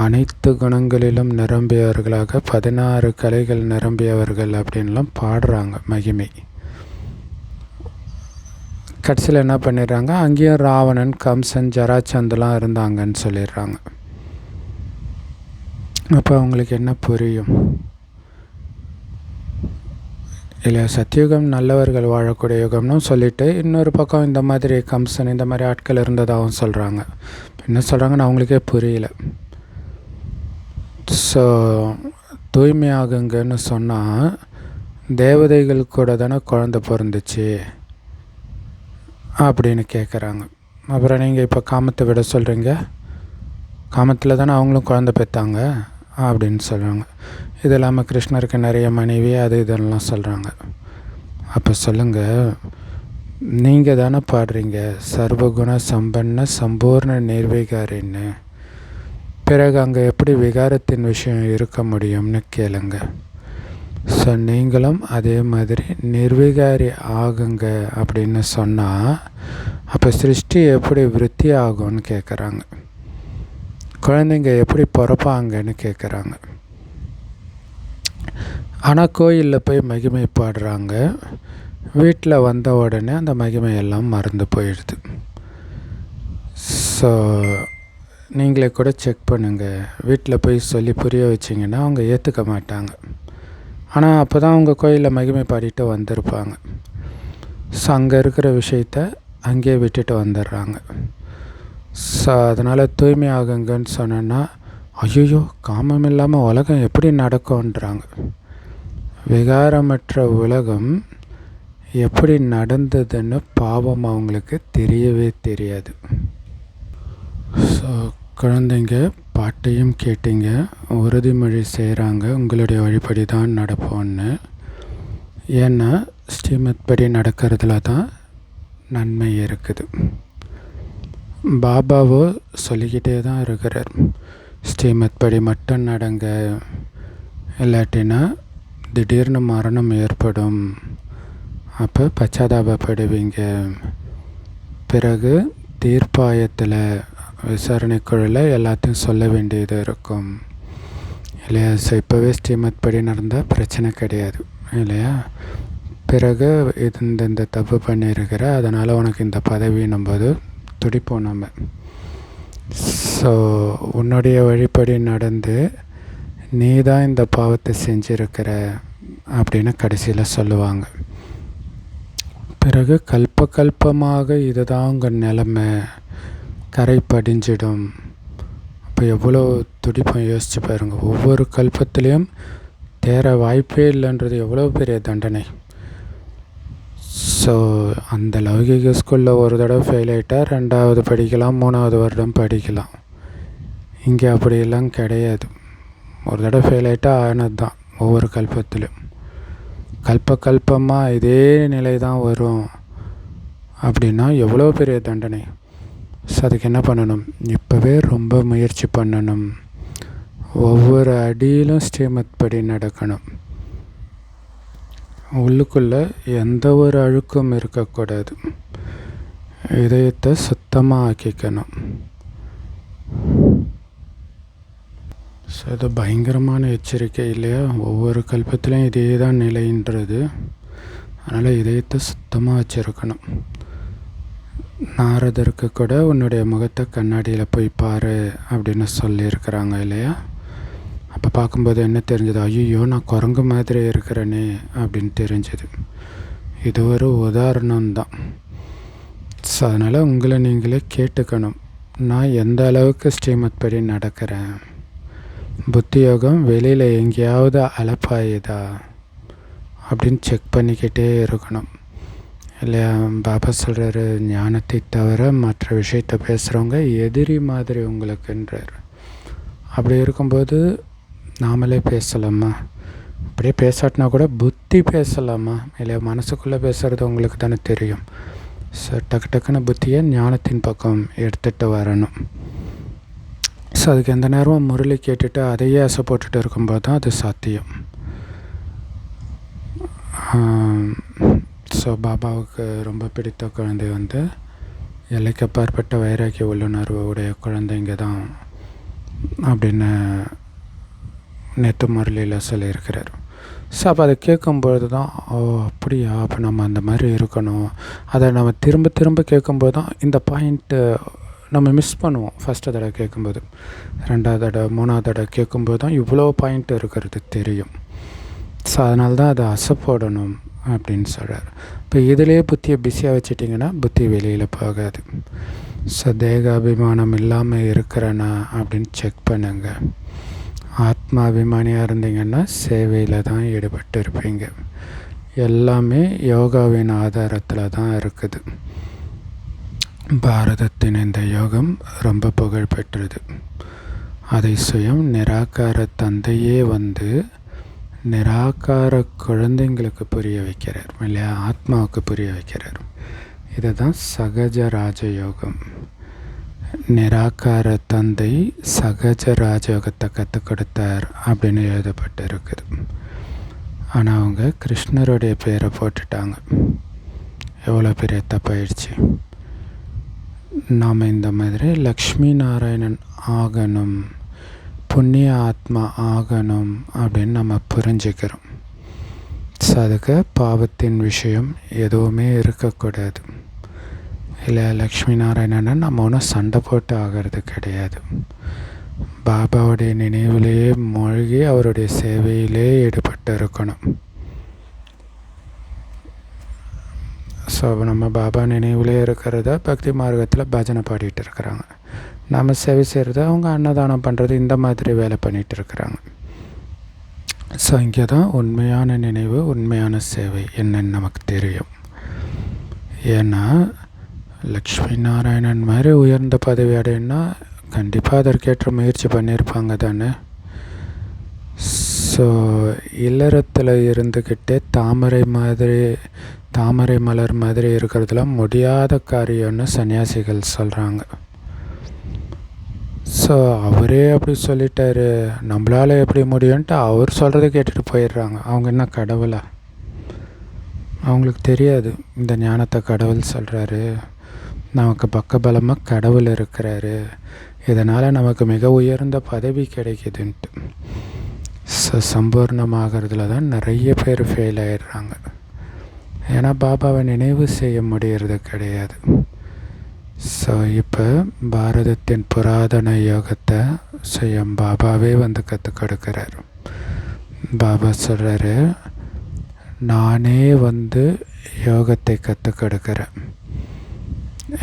அனைத்து குணங்களிலும் நிரம்பியவர்களாக 16 கலைகள் நிரம்பியவர்கள் அப்படின்லாம் பாடுறாங்க மகிமை. கடைசியில் என்ன பண்ணிடுறாங்க? அங்கேயும் ராவணன், கம்சன், ஜராச்சந்தெலாம் இருந்தாங்கன்னு சொல்லிடுறாங்க. அப்போ அவங்களுக்கு என்ன புரியும்? இல்லை, சத்தியுகம் நல்லவர்கள் வாழக்கூடிய யுகம்னு சொல்லிவிட்டு இன்னொரு பக்கம் இந்த மாதிரி கம்சன் இந்த மாதிரி ஆட்கள் இருந்ததாகவும் சொல்கிறாங்க. என்ன சொல்கிறாங்கன்னு அவங்களுக்கே புரியல. ஸோ தூய்மையாகுங்கன்னு சொன்னால் தேவதைகள் கூட தானே குழந்தை பிறந்துச்சு அப்படின்னு கேட்குறாங்க. அப்புறம் நீங்கள் இப்போ காமத்தை விட சொல்கிறீங்க, காமத்தில் தானே அவங்களும் குழந்தை பெற்றாங்க அப்படின்னு சொல்கிறாங்க. இது இல்லாமல் கிருஷ்ணருக்கு நிறைய மனைவி அது இதெல்லாம் சொல்கிறாங்க. அப்போ சொல்லுங்கள், நீங்கள் தானே பாடுறீங்க சர்வகுண சம்பன்ன சம்பூர்ண நிர்விகாரின்னு. பிறகு அங்கே எப்படி விகாரத்தின் விஷயம் இருக்க முடியும்னு கேளுங்க. ஸோ நீங்களும் அதே மாதிரி நிர்விகாரி ஆகுங்க அப்படின்னு சொன்னால் அப்போ சிருஷ்டி எப்படி விருத்தி ஆகும்னு கேட்குறாங்க. குழந்தைங்க எப்படி பிறப்பாங்கன்னு கேட்குறாங்க. ஆனால் கோயிலில் போய் மகிமை பாடுறாங்க. வீட்டில் வந்த உடனே அந்த மகிமையெல்லாம் மறந்து போயிடுது. ஸோ நீங்களே கூட செக் பண்ணுங்கள். வீட்டில் போய் சொல்லி புரிய வச்சிங்கன்னா அவங்க ஏற்றுக்க மாட்டாங்க. ஆனால் அப்போ தான் அவங்க கோயிலில் மகிமை பாடிட்டு வந்திருப்பாங்க. ஸோ அங்கே இருக்கிற விஷயத்த அங்கேயே விட்டுட்டு வந்துடுறாங்க. ஸோ அதனால் தூய்மை ஆகுங்கன்னு சொன்னோன்னா ஐயோ, காமம் இல்லாமல் உலகம் எப்படி நடக்கும்ன்றாங்க. விகாரமற்ற உலகம் எப்படி நடந்ததுன்னு பாவம் அவங்களுக்கு தெரியவே தெரியாது. ஸோ குழந்தைங்க பாட்டையும் கேட்டீங்க, உறுதிமொழி செய்கிறாங்க, உங்களுடைய வழிபடி தான் நடப்போன்னு. ஏன்னா ஸ்ரீமத் படி நடக்கிறதுல தான் நன்மை இருக்குது. பாபாவோ சொல்லிக்கிட்டே தான் இருக்கிறார், ஸ்ரீமத் படி மட்டும் நடங்க, இல்லாட்டினா திடீர்னு மரணம் ஏற்படும், அப்போ பச்சாதாபப்படுவீங்க, பிறகு தீர்ப்பாயத்தில் விசாரணைக்குழுல எல்லாத்தையும் சொல்ல வேண்டியது இருக்கும் இல்லையா. ஸோ இப்போவே ஸ்ரீமத் படி நடந்தால் பிரச்சனை கிடையாது இல்லையா. பிறகு இந்த தப்பு பண்ணியிருக்கிற, அதனால் உனக்கு இந்த பதவின்னும் போது துடிப்போம் நம்ம. ஸோ உன்னுடைய வழிபடி நடந்து நீ தான் இந்த பாவத்தை செஞ்சுருக்கிற அப்படின்னு கடைசியில் சொல்லுவாங்க. பிறகு கல்பமாக இதுதான் உங்கள் நிலைமை, கரை படிஞ்சிடும். அப்போ எவ்வளோ துடிப்பம் யோசிச்சு பாருங்கள். ஒவ்வொரு கல்பத்துலேயும் தேர வாய்ப்பே இல்லைன்றது எவ்வளோ பெரிய தண்டனை. ஸோ அந்த லௌகிக ஸ்கூலில் ஒரு தடவை ஃபெயில் ஆகிட்டால் 2வது படிக்கலாம், 3வது வருடம் படிக்கலாம். இங்கே அப்படியெல்லாம் கிடையாது. ஒரு தடவை ஃபெயில் ஆகிட்டால் ஆனது தான். ஒவ்வொரு கல்பத்திலும் கல்பமாக இதே நிலை தான் வரும் அப்படின்னா எவ்வளோ பெரிய தண்டனை. ஸோ அதுக்கு என்ன பண்ணணும், இப்போவே ரொம்ப முயற்சி பண்ணணும். ஒவ்வொரு அடியிலும் ஸ்ரீமத் படி நடக்கணும். உள்ளுக்குள்ளே எந்த ஒரு அழுக்கும் இருக்கக்கூடாது. இதயத்தை சுத்தமாக ஆக்கிக்கணும். ஸோ அது பயங்கரமான எச்சரிக்கை இல்லையா. ஒவ்வொரு கல்பத்திலையும் இதே தான் நிலைன்றது. அதனால் இதயத்தை சுத்தமாக வச்சுருக்கணும். நாரதருக்கு கூட உன்னுடைய முகத்தை கண்ணாடியில் போய் பாரு அப்படின்னு சொல்லியிருக்கிறாங்க இல்லையா. அப்போ பார்க்கும்போது என்ன தெரிஞ்சது, ஐயோ நான் குரங்கு மாதிரி இருக்கிறேனே அப்படின்னு தெரிஞ்சது. இது ஒரு உதாரணம்தான். ஸோ அதனால் உங்களை நீங்களே கேட்டுக்கணும், நான் எந்த அளவுக்கு ஸ்ரீமத் படி நடக்கிறேன். புத்தி யோகம் வெளியில் எங்கேயாவது அலப்பாயுதா அப்படின்னு செக் பண்ணிக்கிட்டே இருக்கணும் இல்லையா. பாபா சொல்கிறாரு, ஞானத்தை தவிர மற்ற விஷயத்தை பேசுகிறவங்க எதிரி மாதிரி உங்களுக்குன்றார். அப்படி இருக்கும்போது நாமளே பேசலாமா? அப்படியே பேசாட்டினா கூட புத்தி பேசலாமா இல்லையா. மனசுக்குள்ளே பேசுகிறது உங்களுக்கு தானே தெரியும். ஸோ டக்குன்னு புத்தியை ஞானத்தின் பக்கம் எடுத்துகிட்டு வரணும். ஸோ அதுக்கு எந்த நேரமும் முரளி கேட்டுட்டு அதையே ஆசை போட்டுட்டு இருக்கும்போது தான் அது சாத்தியம். ஸோ பாபாவுக்கு ரொம்ப பிடித்த குழந்தை வந்து எல்லைக்கு அப்பாற்பட்ட வைராக்கிய உள்ளுணர்வு உடைய குழந்தைங்க தான் அப்படின்னு நேற்று முரளியில் சொல்லியிருக்கிறார். ஸோ அப்போ அதை கேட்கும்பொழுது தான், ஓ அப்படியா, அப்போ நம்ம அந்த மாதிரி இருக்கணும். அதை நம்ம திரும்ப கேட்கும்போது தான் இந்த பாயிண்ட்டு நம்ம மிஸ் பண்ணுவோம். ஃபஸ்ட்டு தடவை கேட்கும்போது, 2வது தடவை, 3வது தடவை கேட்கும்போது தான் இவ்வளோ பாயிண்ட் இருக்கிறது தெரியும். ஸோ அதனால தான் அதை அசைப்போடணும் அப்படின்னு சொல்கிறார். இப்போ இதிலே புத்தியை பிஸியாக வச்சுட்டிங்கன்னா புத்தி வெளியில் போகாது. ஸோ தேகாபிமானம் இல்லாமல் இருக்கிறேனா அப்படின்னு செக் பண்ணுங்க. ஆத்மாபிமானியாக இருந்தீங்கன்னா சேவையில் தான் ஈடுபட்டு இருப்பீங்க. எல்லாமே யோகாவின் ஆதாரத்தில் தான் இருக்குது. பாரதத்தின் இந்த யோகம் ரொம்ப புகழ் பெற்றது. அதை சுயம் நிராகார தந்தையே வந்து நிராகார குழந்தைங்களுக்கு புரிய வைக்கிறார் இல்லையா, ஆத்மாவுக்கு புரிய வைக்கிறார். இதுதான் சகஜ ராஜயோகம். நிராகார தந்தை சகஜ ராஜயோகத்தை கற்றுக் கொடுத்தார் அப்படின்னு எழுதப்பட்டு இருக்குது. ஆனால் அவங்க கிருஷ்ணருடைய பேரை போட்டுட்டாங்க. எவ்வளோ பெரிய தப்பாயிடுச்சு. நாம் இந்த மாதிரி லக்ஷ்மி நாராயணன் ஆகணும், புண்ணிய ஆத்மா ஆகணும் அப்படின்னு நம்ம புரிஞ்சுக்கிறோம். ஸோ அதுக்கு பாவத்தின் விஷயம் எதுவுமே இருக்கக்கூடாது இல்லை. லக்ஷ்மி நாராயணனை நம்ம ஒன்றும் சண்டை போட்டு ஆகிறது கிடையாது. பாபாவுடைய நினைவிலேயே மூழ்கி அவருடைய சேவையிலே ஈடுபட்டு இருக்கணும். ஸோ நம்ம பாபா நினைவிலே இருக்கிறத பக்தி மார்க்கத்தில் பஜனை பாடிட்டு இருக்கிறாங்க. நம்ம சேவை செய்கிறது, அவங்க அன்னதானம் பண்ணுறது, இந்த மாதிரி வேலை பண்ணிகிட்டு இருக்கிறாங்க. ஸோ இங்கே தான் உண்மையான நினைவு, உண்மையான சேவை என்னன்னு நமக்கு தெரியும். ஏன்னா லக்ஷ்மி நாராயணன் மாதிரி உயர்ந்த பதவி அடையணும்னா கண்டிப்பாக அதற்கேற்ற முயற்சி பண்ணியிருப்பாங்க தானே. ஸோ இல்லறத்தில் இருந்துக்கிட்டே தாமரை மலர் மாதிரி இருக்கிறதுலாம் முடியாத காரியம்னு சன்னியாசிகள் சொல்கிறாங்க. ஸோ அவரே அப்படி சொல்லிட்டாரு, நம்மளால் எப்படி முடியும்ன்ட்டு அவர் சொல்கிறத கேட்டுட்டு போயிடுறாங்க. அவங்க என்ன கடவுளா? அவங்களுக்கு தெரியாது இந்த ஞானத்தை கடவுள் சொல்கிறாரு, நமக்கு பக்கபலமாக கடவுள் இருக்கிறாரு, இதனால் நமக்கு மிக உயர்ந்த பதவி கிடைக்குதுன்ட்டு. சம்பூர்ணமாகறதுல தான் நிறைய பேர் ஃபெயில் ஆகிடுறாங்க. ஏன்னா பாபாவை நினைவு செய்ய முடியறது கிடையாது. ஸோ இப்போ பாரதத்தின் புராதன யோகத்தை சுயம் பாபாவே வந்து கற்றுக் கொடுக்குறார். பாபா சொல்கிறாரு, நானே வந்து யோகத்தை கற்றுக் கொடுக்குறேன்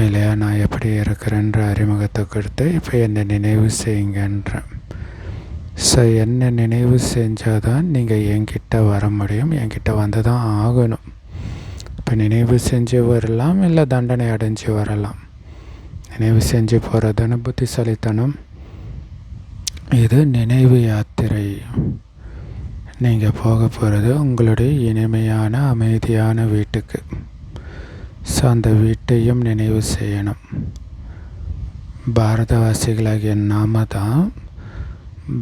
இல்லையா, நான் எப்படி இருக்கிறேன்ற அறிமுகத்தை கொடுத்து இப்போ என்னை நினைவு செய்யுங்கன்றேன். ஸோ என்னை நினைவு செஞ்சால் தான் நீங்கள் என்கிட்ட வர முடியும், என்கிட்ட வந்து தான் ஆகணும். இப்போ நினைவு செஞ்சு வரலாம், இல்லை தண்டனை அடைஞ்சு வரலாம். நினைவு செஞ்சு போகிறதுன்னு புத்திசாலித்தனம். இது நினைவு யாத்திரை. நீங்கள் போக போகிறது உங்களுடைய இனிமையான அமைதியான வீட்டுக்கு. ஸோ அந்த வீட்டையும் நினைவு செய்யணும். பாரதவாசிகளாகிய நாம தான்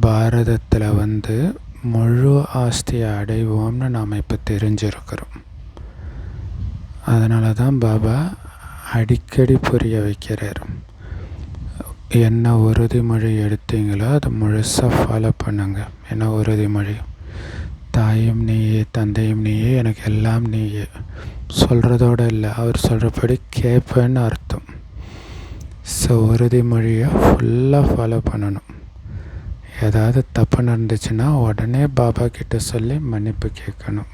பாரதத்தில் வந்து முழு ஆஸ்தியை அடைவோம்னு நாம் இப்போ தெரிஞ்சிருக்கிறோம். அதனால தான் பாபா அடிக்கடி புரிய வைக்கிறார். என்ன உறுதிமொழி எடுத்தீங்களோ அதை முழுசாக ஃபாலோ பண்ணுங்க. என்ன உறுதிமொழி? தாயும் நீயே, தந்தையும் நீயே, எனக்கு எல்லாம் நீயே. சொல்கிறதோடு இல்லை, அவர் சொல்கிறபடி கேட்பேன்னு அர்த்தம். ஸோ உறுதிமொழியை ஃபுல்லாக ஃபாலோ பண்ணணும். ஏதாவது தப்பு நடந்துச்சுன்னா உடனே பாபா கிட்ட சொல்லி மன்னிப்பு கேட்கணும்.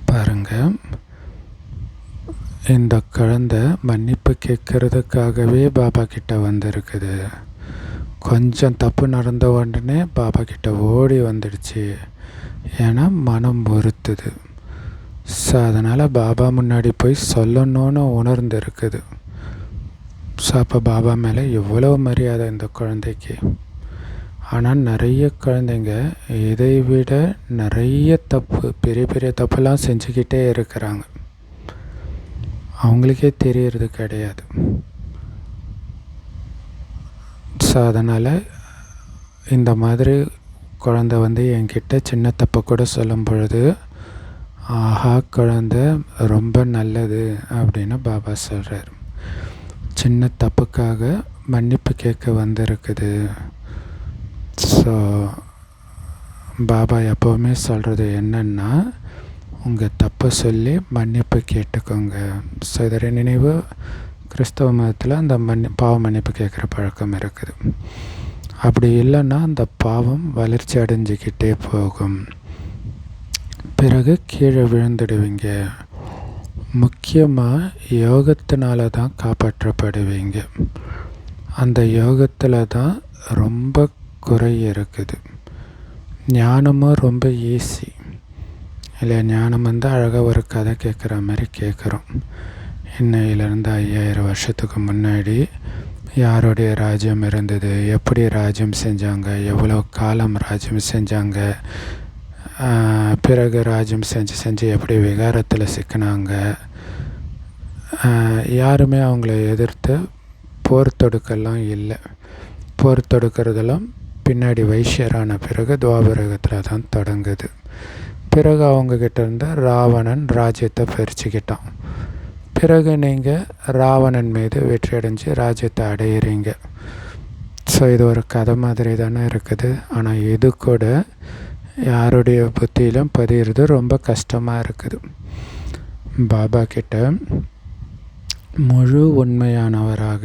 பாருங்கள், இந்த குழந்தை மன்னிப்பு கேட்கறதுக்காகவே பாபா கிட்ட வந்திருக்குது. கொஞ்சம் தப்பு நடந்த உடனே பாபா கிட்ட ஓடி வந்துடுச்சு. ஏன்னா மனம் பொறுத்துது. ஸோ அதனால் பாபா முன்னாடி போய் சொல்லணும்னு உணர்ந்து இருக்குது. ஸோ அப்போ பாபா மேலே எவ்வளோ மரியாதை இந்த குழந்தைக்கு. ஆனால் நிறைய குழந்தைங்க இதை விட நிறைய தப்பு, பெரிய பெரிய தப்புலாம் செஞ்சுக்கிட்டே இருக்கிறாங்க. அவங்களுக்கே தெரியறது கிடையாது. ஸோ அதனால் இந்த மாதிரி குழந்தை வந்து என்கிட்ட சின்ன தப்பை கூட சொல்லும் பொழுது, ஆஹா குழந்தை ரொம்ப நல்லது அப்படின்னு பாபா சொல்கிறார். சின்ன தப்புக்காக மன்னிப்பு கேட்க வந்திருக்குது. ஸோ பாபா எப்போவுமே சொல்கிறது என்னன்னா, உங்கள் தப்பை சொல்லி மன்னிப்பு கேட்டுக்கோங்க. ஸோ இதோட நினைவு கிறிஸ்தவ மதத்தில் அந்த பாவ மன்னிப்பு கேட்குற பழக்கம் இருக்குது. அப்படி இல்லைன்னா அந்த பாவம் வளர்ச்சி அடைஞ்சிக்கிட்டே போகும். பிறகு கீழே விழுந்துடுவீங்க. முக்கியமாக யோகத்தினால தான் காப்பாற்றப்படுவீங்க. அந்த யோகத்தில் தான் ரொம்ப குறை இருக்குது. ஞானமும் ரொம்ப ஈஸி இல்லையா. ஞானம் வந்து அழகாக ஒரு கதை கேட்குற மாதிரி கேட்குறோம். இன்னையிலேருந்து 5000 வருஷத்துக்கு முன்னாடி யாருடைய ராஜ்யம் இருந்தது, எப்படி ராஜ்யம் செஞ்சாங்க, எவ்வளோ காலம் ராஜ்யம் செஞ்சாங்க, பிறகு ராஜ்யம் செஞ்சு எப்படி விகாரத்தில் சிக்கினாங்க, யாருமே அவங்கள எதிர்த்து போர் தொடுக்கெல்லாம் இல்லை. போர் தொடுக்கிறதெல்லாம் பின்னாடி வைஷ்யரான பிறகு துவாபரகத்தில் தான் தொடங்குது. பிறகு அவங்கக்கிட்ட இருந்து ராவணன் ராஜ்யத்தை பறிச்சுக்கிட்டான். பிறகு நீங்கள் ராவணன் மீது வெற்றி அடைஞ்சு ராஜ்யத்தை அடையிறீங்க. ஸோ இது ஒரு கதை மாதிரி தானே இருக்குது. ஆனால் இது கூட யாருடைய புத்தியிலும் பதிகிறது ரொம்ப கஷ்டமாக இருக்குது. பாபா கிட்ட முழு உண்மையானவராக,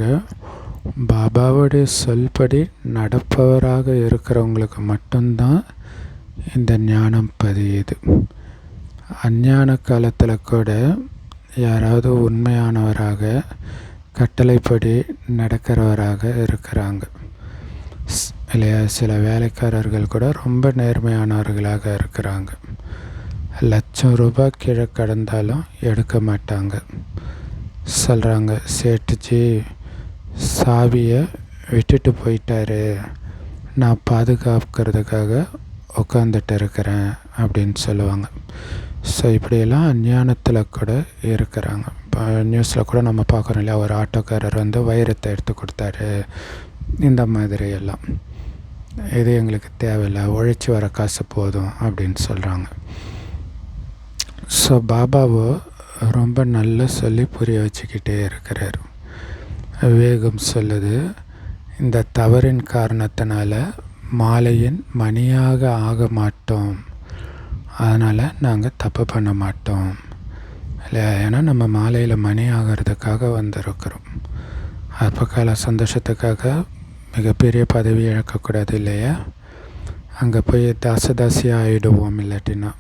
பாபாவுடைய சொல்படி நடப்பவராக இருக்கிறவங்களுக்கு மட்டும்தான் இந்த ஞானம் பதியுது. அஞ்ஞான காலத்தில் கூட யாராவது உண்மையானவராக கட்டளைப்படி நடக்கிறவராக இருக்கிறாங்க இல்லையா. சில வேலைக்காரர்கள் கூட ரொம்ப நேர்மையானவர்களாக இருக்கிறாங்க. ₹1,00,000 கீழே கடந்தாலும் எடுக்க மாட்டாங்க. சொல்கிறாங்க, சேட்டுஜி சாவியை விட்டுட்டு போயிட்டாரு, நான் பாதுகாக்கிறதுக்காக உட்காந்துட்டு இருக்கிறேன் அப்படின்னு சொல்லுவாங்க. ஸோ இப்படியெல்லாம் அஞ்ஞானத்தில் கூட இருக்கிறாங்க. இப்போ நியூஸில் கூட நம்ம பார்க்குறோம் இல்லையா, ஒரு ஆட்டோக்காரர் வந்து வைரத்தை எடுத்து கொடுத்தாரு, இந்த மாதிரி எல்லாம். இது எங்களுக்கு தேவையில்லை, உழைச்சி வர காசு போதும் அப்படின்னு சொல்கிறாங்க. ஸோ பாபாவோ ரொம்ப நல்லா சொல்லி புரிய வச்சுக்கிட்டே இருக்கிறார். விவேகம் சொல்லுது, இந்த தவறின் காரணத்தினால மாலையின் மணியாக ஆக மாட்டோம், அதனால் நாங்கள் தப்பு பண்ண மாட்டோம் இல்லையா. ஏன்னா நம்ம மாலையில் மணி ஆகிறதுக்காக வந்திருக்கிறோம். அற்பகால சந்தோஷத்துக்காக மிகப்பெரிய பதவி இழக்கக்கூடாது இல்லையா. அங்கே போய் தாசதாசியாக ஆகிடுவோம். இல்லாட்டினா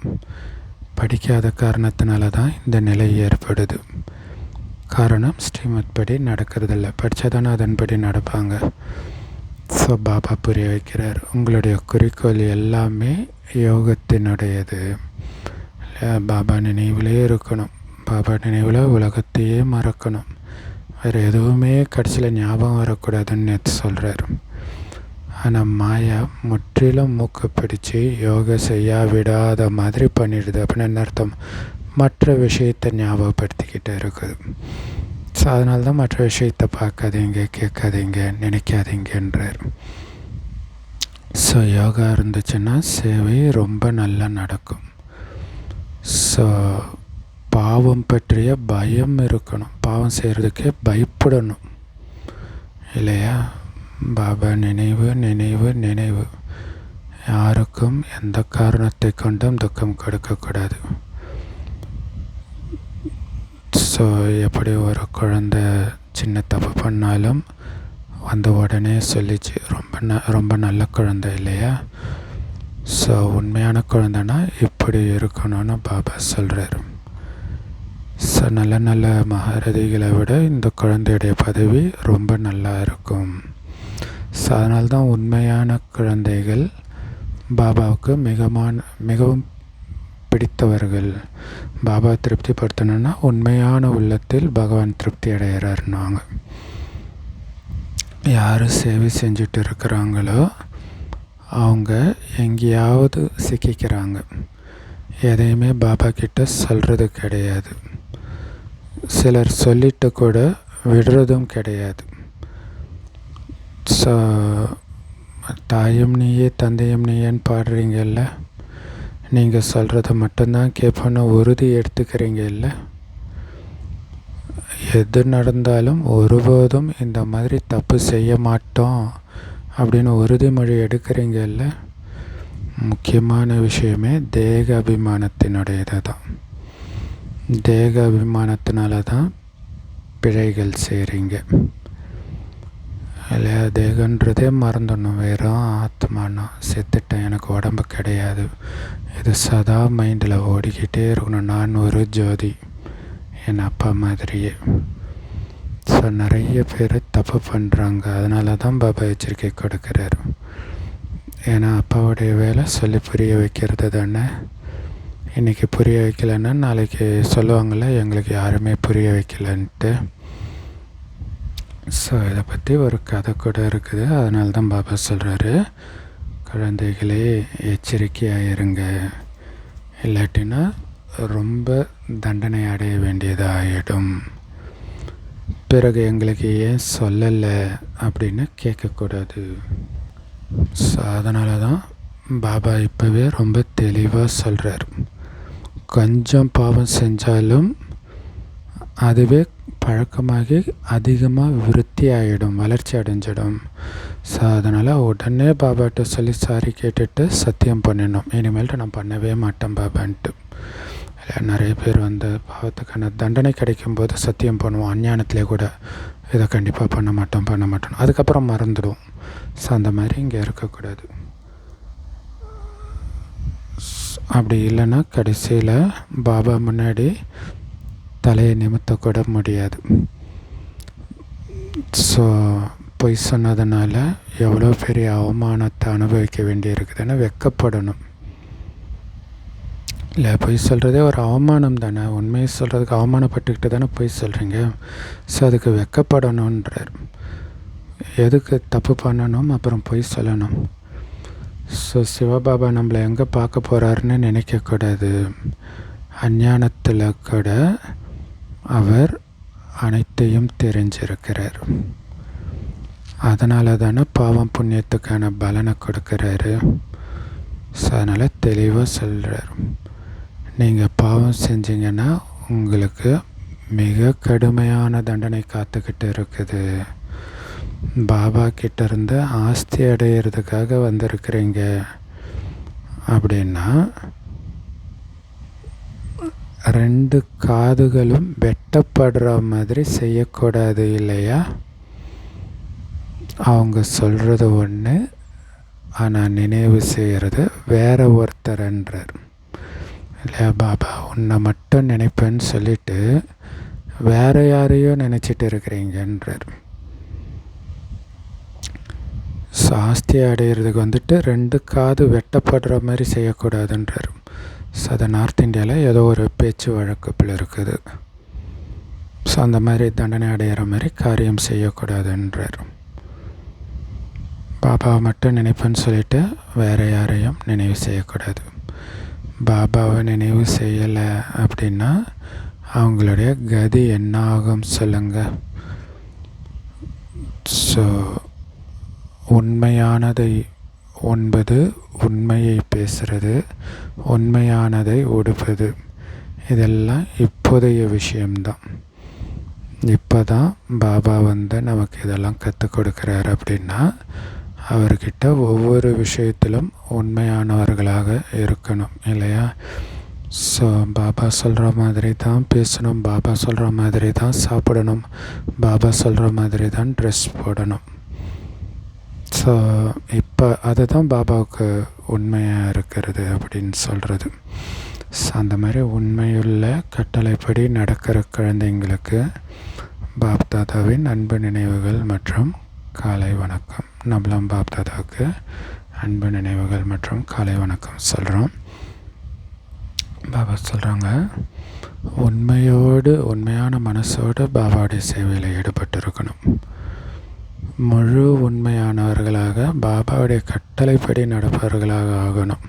படிக்காத காரணத்தினால தான் இந்த நிலை ஏற்படுது. காரணம் ஸ்ரீமத் படி நடக்கிறதில்ல. படித்தா தானே அதன்படி நடப்பாங்க. ஸோ பாபா புரிய வைக்கிறார், உங்களுடைய குறிக்கோள் எல்லாமே யோகத்தினுடையது. பாபா நினைவிலே இருக்கணும். பாபா நினைவில் உலகத்தையே மறக்கணும். வேறு எதுவுமே கடைசியில் ஞாபகம் வரக்கூடாதுன்னு நேற்று சொல்கிறார். ஆனால் மாயா முற்றிலும் மூக்கு பிடிச்சி யோகா செய்ய விடாத மாதிரி பண்ணிடுது. அப்படின்னு என்ன அர்த்தம்? மற்ற விஷயத்தை ஞாபகப்படுத்திக்கிட்டே இருக்குது. ஸோ அதனால தான் மற்ற விஷயத்தை பார்க்காதீங்க, கேட்காதீங்க, நினைக்காதீங்கன்றார். ஸோ யோகா இருந்துச்சுன்னா சேவை ரொம்ப நல்லா நடக்கும். ஸோ பாவம் பற்றிய பயம் இருக்கணும். பாவம் செய்கிறதுக்கே பயப்படணும் இல்லையா. பாபா நினைவு நினைவு நினைவு. யாருக்கும் எந்த காரணத்தை கொண்டும் துக்கம் கொடுக்கக்கூடாது. ஸோ எப்படி ஒரு குழந்தை சின்ன தப்பு பண்ணாலும் வந்து உடனே சொல்லிச்சு, ரொம்ப நல்ல குழந்தை இல்லையா. ஸோ உண்மையான குழந்தைன்னா இப்படி இருக்கணும்னு பாபா சொல்கிறார். ஸோ நல்ல நல்ல மகாரதிகளை விட இந்த குழந்தையுடைய பதவி ரொம்ப நல்லா இருக்கும். ஸோ அதனால்தான் உண்மையான குழந்தைகள் பாபாவுக்கு மிகவும் பிடித்தவர்கள். பாபா திருப்திப்படுத்தணுன்னா உண்மையான உள்ளத்தில் பகவான் திருப்தி அடைகிறாருன்னுவாங்க. யார் சேவை செஞ்சுட்டு இருக்கிறாங்களோ அவங்க எங்கேயாவது சிக்கிக்கிறாங்க. எதையுமே பாபா கிட்ட சொல்கிறது கிடையாது. சிலர் சொல்லிட்டு கூட விடுறதும் கிடையாது. ஸோ தாயும் நீயே தந்தையும் நீயேன்னு பாடுறீங்கல்ல, நீங்கள் சொல்கிறத மட்டும்தான் கேட்போன்னு உறுதி எடுத்துக்கிறீங்க இல்லை. எது நடந்தாலும் ஒருபோதும் இந்த மாதிரி தப்பு செய்ய மாட்டோம் அப்படின்னு உறுதிமொழி எடுக்கிறீங்க இல்லை. முக்கியமான விஷயமே தேக அபிமானத்தினுடையது தான். தேக அபிமானத்தினால தான் பிழைகள் செய்கிறீங்க இல்லையா. தேகன்றதே மறந்துடணும். வெறும் ஆத்மானா செத்துட்டேன், எனக்கு உடம்பு கிடையாது, இது சதா மைண்டில் ஓடிக்கிட்டே இருக்கணும். நான் ஒரு ஜோதி, என் அப்பா மாதிரியே. ஸோ நிறைய பேர் தப்பு பண்ணுறாங்க. அதனால தான் பாபா எச்சரிக்கை கொடுக்குறாரு. ஏன்னா அப்பாவுடைய வேலை சொல்லி புரிய வைக்கிறது தானே. இன்றைக்கி புரிய வைக்கலைன்னா நாளைக்கு சொல்லுவாங்கள்ல, எங்களுக்கு யாருமே புரிய வைக்கலன்ட்டு. ஸோ இதை பற்றி ஒரு கதை கூட இருக்குது. அதனால தான் பாபா சொல்கிறாரு, குழந்தைகளே எச்சரிக்கையாக இருங்க, இல்லாட்டினா ரொம்ப தண்டனை அடைய வேண்டியதாகிடும். பிறகு எங்களுக்கு ஏன் சொல்லலை அப்படின்னு கேட்கக்கூடாது. ஸோ அதனால தான் பாபா இப்போவே ரொம்ப தெளிவாக சொல்கிறார், கொஞ்சம் பாவம் செஞ்சாலும் அதுவே பழக்கமாகி அதிகமாக விருத்தி ஆகிடும், வளர்ச்சி அடைஞ்சிடும். ஸோ அதனால் உடனே பாபாட்ட சொல்லி சாரி கேட்டுட்டு சத்தியம் பண்ணிடணும், இனிமேல்ட்டு நான் பண்ணவே மாட்டேன் பாபான்ட்டு. நிறைய பேர் வந்து பாவத்துக்கான தண்டனை கிடைக்கும்போது சத்தியம் பண்ணுவோம், அஞ்ஞானத்திலே கூட இதை கண்டிப்பாக பண்ண மாட்டோம், அதுக்கப்புறம் மறந்துடுவோம். ஸோ அந்த மாதிரி இங்கே இருக்கக்கூடாது. அப்படி இல்லைன்னா கடைசியில் பாபா முன்னாடி தலையை நிமித்தக்கூட முடியாது. ஸோ பொய் சொன்னதுனால எவ்வளோ பெரிய அவமானத்தை அனுபவிக்க வேண்டியிருக்குதுன்னு வெட்கப்படணும். இல்லை, பொய் சொல்கிறதே ஒரு அவமானம் தானே. உண்மையை சொல்கிறதுக்கு அவமானப்பட்டுக்கிட்டு தானே பொய் சொல்கிறீங்க. ஸோ அதுக்கு வெட்கப்படணுன்றார். எதுக்கு தப்பு பண்ணணும் அப்புறம் பொய் சொல்லணும்? ஸோ சிவபாபா நம்மளை எங்கே பார்க்க போகிறாருன்னு நினைக்கக்கூடாது. அஞ்ஞானத்தில் கூட அவர் அனைத்தையும் தெரிஞ்சிருக்கிறார். அதனால தானே பாவம் புண்ணியத்துக்கான பலனை கொடுக்குறாரு. ஸோ அதனால் தெளிவாக சொல்கிறார், நீங்கள் பாவம் செஞ்சீங்கன்னா உங்களுக்கு மிக கடுமையான தண்டனை காத்துக்கிட்டு இருக்குது. பாபா கிட்டேருந்து ஆஸ்தி அடையிறதுக்காக வந்திருக்கிறீங்க அப்படின்னா 2 காதுகளும் வெட்டப்படுற மாதிரி செய்யக்கூடாது இல்லையா? அவங்க சொல்கிறது ஒன்று, ஆனால் நினைவு செய்கிறது வேற ஒருத்தர்ன்றார் இல்லையா? பாபா உன்னை மட்டும் நினைப்பேன்னு சொல்லிட்டு வேற யாரையோ நினச்சிட்டு இருக்கிறீங்கன்றார். ஸோ ஆஸ்தியை அடையிறதுக்கு 2 காது வெட்டப்படுற மாதிரி செய்யக்கூடாதுன்றார். ஸோ அது நார்த் இந்தியாவில் ஏதோ ஒரு பேச்சு வழக்குப்பில் இருக்குது. ஸோ அந்த மாதிரி தண்டனை அடையிற மாதிரி காரியம் செய்யக்கூடாதுன்றார். பாபாவை மட்டும் நினைப்பேன்னு சொல்லிட்டு வேறு யாரையும் நினைவு செய்யக்கூடாது. பாபாவை நினைவு செய்யலை அப்படின்னா அவங்களுடைய கதி என்ன ஆகும் சொல்லுங்கள்? ஸோ உண்மையானதை உண்பது, உண்மையை பேசுகிறது, உண்மையானதை உடுப்பது, இதெல்லாம் இப்போதைய விஷயம்தான். இப்போ தான் பாபா நமக்கு இதெல்லாம் கற்றுக் கொடுக்குறாரு அப்படின்னா அவர்கிட்ட ஒவ்வொரு விஷயத்திலும் உண்மையானவர்களாக இருக்கணும் இல்லையா? ஸோ பாபா சொல்கிற மாதிரி தான் பேசணும், பாபா சொல்கிற மாதிரி தான் சாப்பிடணும், பாபா சொல்கிற மாதிரி தான் ட்ரெஸ் போடணும். ஸோ இப்போ அதுதான் பாபாவுக்கு உண்மையாக இருக்கிறது அப்படின்னு சொல்கிறது. ஸோ அந்த மாதிரி உண்மையுள்ள கட்டளைப்படி நடக்கிற குழந்தைங்களுக்கு பாப்தாதாவின் அன்பு நினைவுகள் மற்றும் காலை வணக்கம். நம்மளாம் பாப்தாதாவுக்கு அன்பு நினைவுகள் மற்றும் காலை வணக்கம் சொல்கிறோம். பாபா சொல்கிறாங்க, உண்மையான மனசோடு பாபாவுடைய சேவையில் ஈடுபட்டிருக்கணும். முழு உண்மையானவர்களாக பாபாவுடைய கட்டளைப்படி நடப்பவர்களாக ஆகணும்.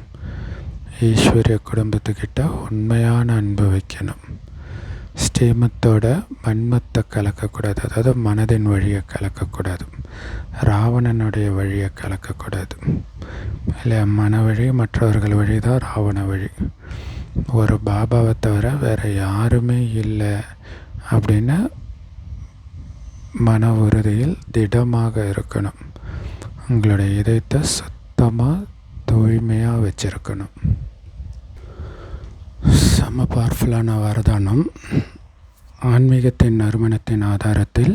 ஈஸ்வரிய குடும்பத்துக்கிட்ட உண்மையான அன்பு வைக்கணும். ஸ்ரீமத்தோட மன்மத்தை கலக்கக்கூடாது, அதாவது மனதின் வழியை கலக்கக்கூடாது, ராவணனுடைய வழியை கலக்கக்கூடாது இல்லையா? மன வழி மற்றவர்கள் வழி தான் ராவண வழி. ஒரு பாபாவை தவிர வேறு யாருமே இல்லை அப்படின்னு மன உறுதியில் திடமாக இருக்கணும். உங்களுடைய இதயத்தை சுத்தமாக தூய்மையாக வச்சுருக்கணும். செம பவர்ஃபுல்லான வரதானம். ஆன்மீகத்தின் நறுமணத்தின் ஆதாரத்தில்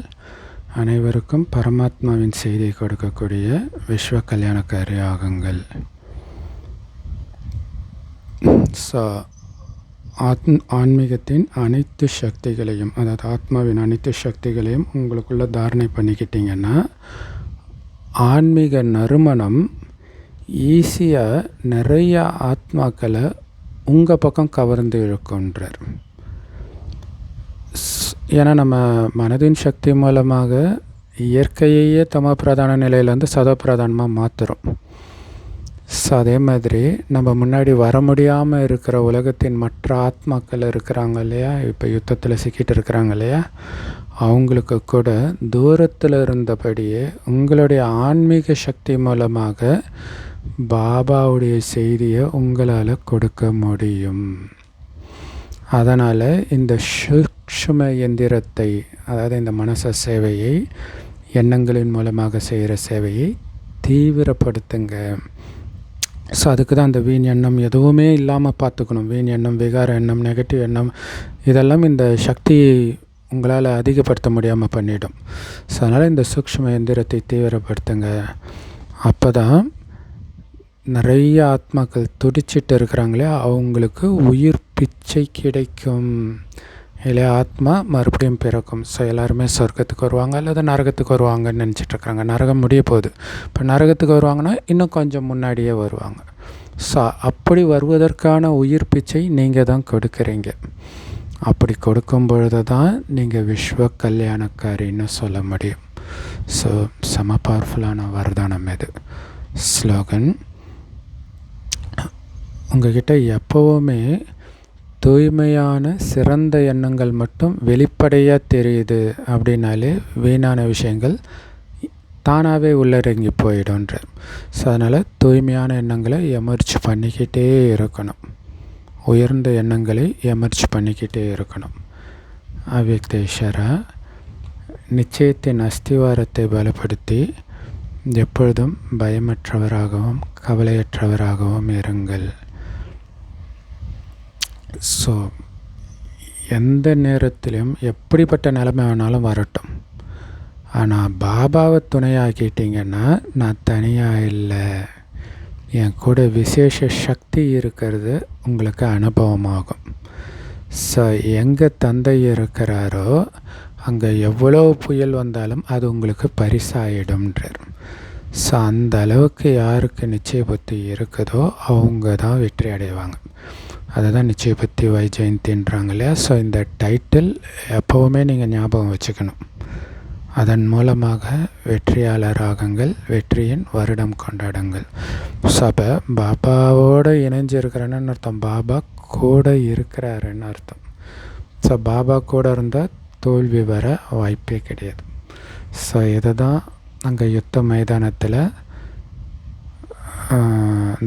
அனைவருக்கும் பரமாத்மாவின் செய்தியை கொடுக்கக்கூடிய விஸ்வ கல்யாணக்காரி ஆகுங்கள். ஸோ ஆன்மீகத்தின் அனைத்து சக்திகளையும், அதாவது ஆத்மாவின் அனைத்து சக்திகளையும் உங்களுக்குள்ள தாரணை பண்ணிக்கிட்டிங்கன்னா ஆன்மீக நறுமணம் ஈஸியாக நிறைய ஆத்மாக்களை உங்கள் பக்கம் கவர்ந்து இழுக்கின்றார். ஏன்னா நம்ம மனதின் சக்தி மூலமாக இயற்கையையே தம பிரதான நிலையிலேருந்து சதோ பிரதானமாக மாற்றுறோம். ஸோ அதே மாதிரி நம்ம முன்னாடி வர முடியாமல் இருக்கிற உலகத்தின் மற்ற ஆத்மாக்கள் இருக்கிறாங்க இல்லையா? இப்போ யுத்தத்தில் சிக்கிட்டு இருக்கிறாங்க இல்லையா? அவங்களுக்கு கூட தூரத்தில் இருந்தபடியே உங்களுடைய ஆன்மீக சக்தி மூலமாக பாபாவுடைய செய்தியை உங்களால் கொடுக்க முடியும். அதனால் இந்த சூக்ஷ்ம எந்திரத்தை, அதாவது இந்த மனச சேவையை, எண்ணங்களின் மூலமாக செய்கிற சேவையை தீவிரப்படுத்துங்க. ஸோ அதுக்கு தான் அந்த வீண் எண்ணம் எதுவுமே இல்லாமல் பார்த்துக்கணும். வீண் எண்ணம், விகார எண்ணம், நெகட்டிவ் எண்ணம், இதெல்லாம் இந்த சக்தியை உங்களால் அதிகப்படுத்த முடியாமல் பண்ணிடும். ஸோ அதனால் இந்த சூக்ஷ்ம எந்திரத்தை தீவிரப்படுத்துங்க. அப்போ தான் நிறைய ஆத்மாக்கள் துடிச்சிட்டு இருக்கிறாங்களே அவங்களுக்கு உயிர் பிச்சை கிடைக்கும். இல்லையா? ஆத்மா மறுபடியும் பிறக்கும். ஸோ எல்லாருமே சொர்க்கத்துக்கு வருவாங்க அல்லது நரகத்துக்கு வருவாங்கன்னு நினச்சிட்ருக்குறாங்க. நரகம் முடிய போகுது. இப்போ நரகத்துக்கு வருவாங்கன்னா இன்னும் கொஞ்சம் முன்னாடியே வருவாங்க. ஸோ அப்படி வருவதற்கான உயிர் பிச்சை நீங்கள் தான் கொடுக்குறீங்க. அப்படி கொடுக்கும் பொழுது தான் நீங்கள் விஸ்வ கல்யாணக்காரின்னு சொல்ல முடியும். ஸோ செம பவர்ஃபுல்லான வரதானம் இது. ஸ்லோகன்: உங்கள்கிட்ட எப்போவுமே தூய்மையான சிறந்த எண்ணங்கள் மட்டும் வெளிப்படையாக தெரியுது அப்படின்னாலே வீணான விஷயங்கள் தானாகவே உள்ளடங்கி போயிடும்ன்ற. ஸோ அதனால் தூய்மையான எண்ணங்களை எமர்ஜ் பண்ணிக்கிட்டே இருக்கணும். உயர்ந்த எண்ணங்களை எமர்ஜ் பண்ணிக்கிட்டே இருக்கணும். அவ்யக்தேஸ்வரா, நிச்சயத்தின் அஸ்திவாரத்தை பலப்படுத்தி எப்பொழுதும் பயமற்றவராகவும் கவலையற்றவராகவும் இருங்கள். ஸோ எந்த நேரத்திலும் எப்படிப்பட்ட நிலைமை வேணாலும் வரட்டும், ஆனால் பாபாவை துணையாக்கிட்டிங்கன்னா நான் தனியாக இல்லை, என் கூட விசேஷ சக்தி இருக்கிறது உங்களுக்கு அனுபவமாகும். ஸோ எங்கே தந்தை இருக்கிறாரோ அங்கே எவ்வளோ புயல் வந்தாலும் அது உங்களுக்கு பரிசாயிடும்ன்றார். ஸோ அந்த அளவுக்கு யாருக்கு நிச்சய புத்தி இருக்குதோ அவங்க தான் வெற்றி அடைவாங்க. அதை தான் நிச்சய புத்தி வைஜெயந்தின்றாங்க இல்லையா? ஸோ இந்த டைட்டில் எப்போவுமே நீங்கள் ஞாபகம் வச்சுக்கணும். அதன் மூலமாக வெற்றியாளராகுங்கள், வெற்றியின் வருடம் கொண்டாடுங்கள். ஸோ அப்போ பாபாவோடு இணைஞ்சிருக்கிறேன்னு அர்த்தம், பாபா கூட இருக்கிறாருன்னு அர்த்தம். ஸோ பாபா கூட இருந்தால் தோல்வி வர வாய்ப்பே கிடையாது. ஸோ இதை தான் அங்கே யுத்த மைதானத்தில்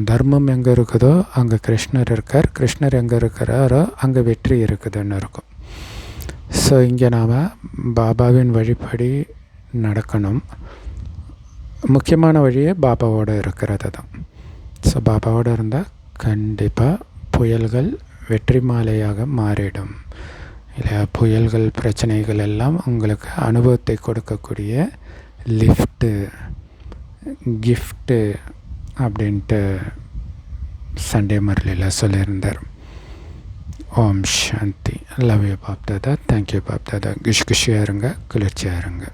தர்மம் எங்கே இருக்குதோ அங்கே கிருஷ்ணர் இருக்கார், கிருஷ்ணர் எங்கே இருக்கிறாரோ அங்கே வெற்றி இருக்குதுன்னு இருக்கும். ஸோ இங்கே நாம் பாபாவின் வழிபடி நடக்கணும். முக்கியமான வழியே பாபாவோடு இருக்கிறது தான். ஸோ பாபாவோடு இருந்தால் கண்டிப்பாக புயல்கள் வெற்றி மாலையாக மாறிடும் இல்லையா? புயல்கள் பிரச்சனைகள் எல்லாம் உங்களுக்கு அனுபவத்தை கொடுக்கக்கூடிய லிஃப்ட்டு கிஃப்ட்டு அப்படின்ட்டு சண்டே முரளியில் சொல்லியிருந்தார். Om Shanti. Love you Bap Dada. Thank you Bap Dada. குஷியாக இருங்க, குளிர்ச்சியாக இருங்க.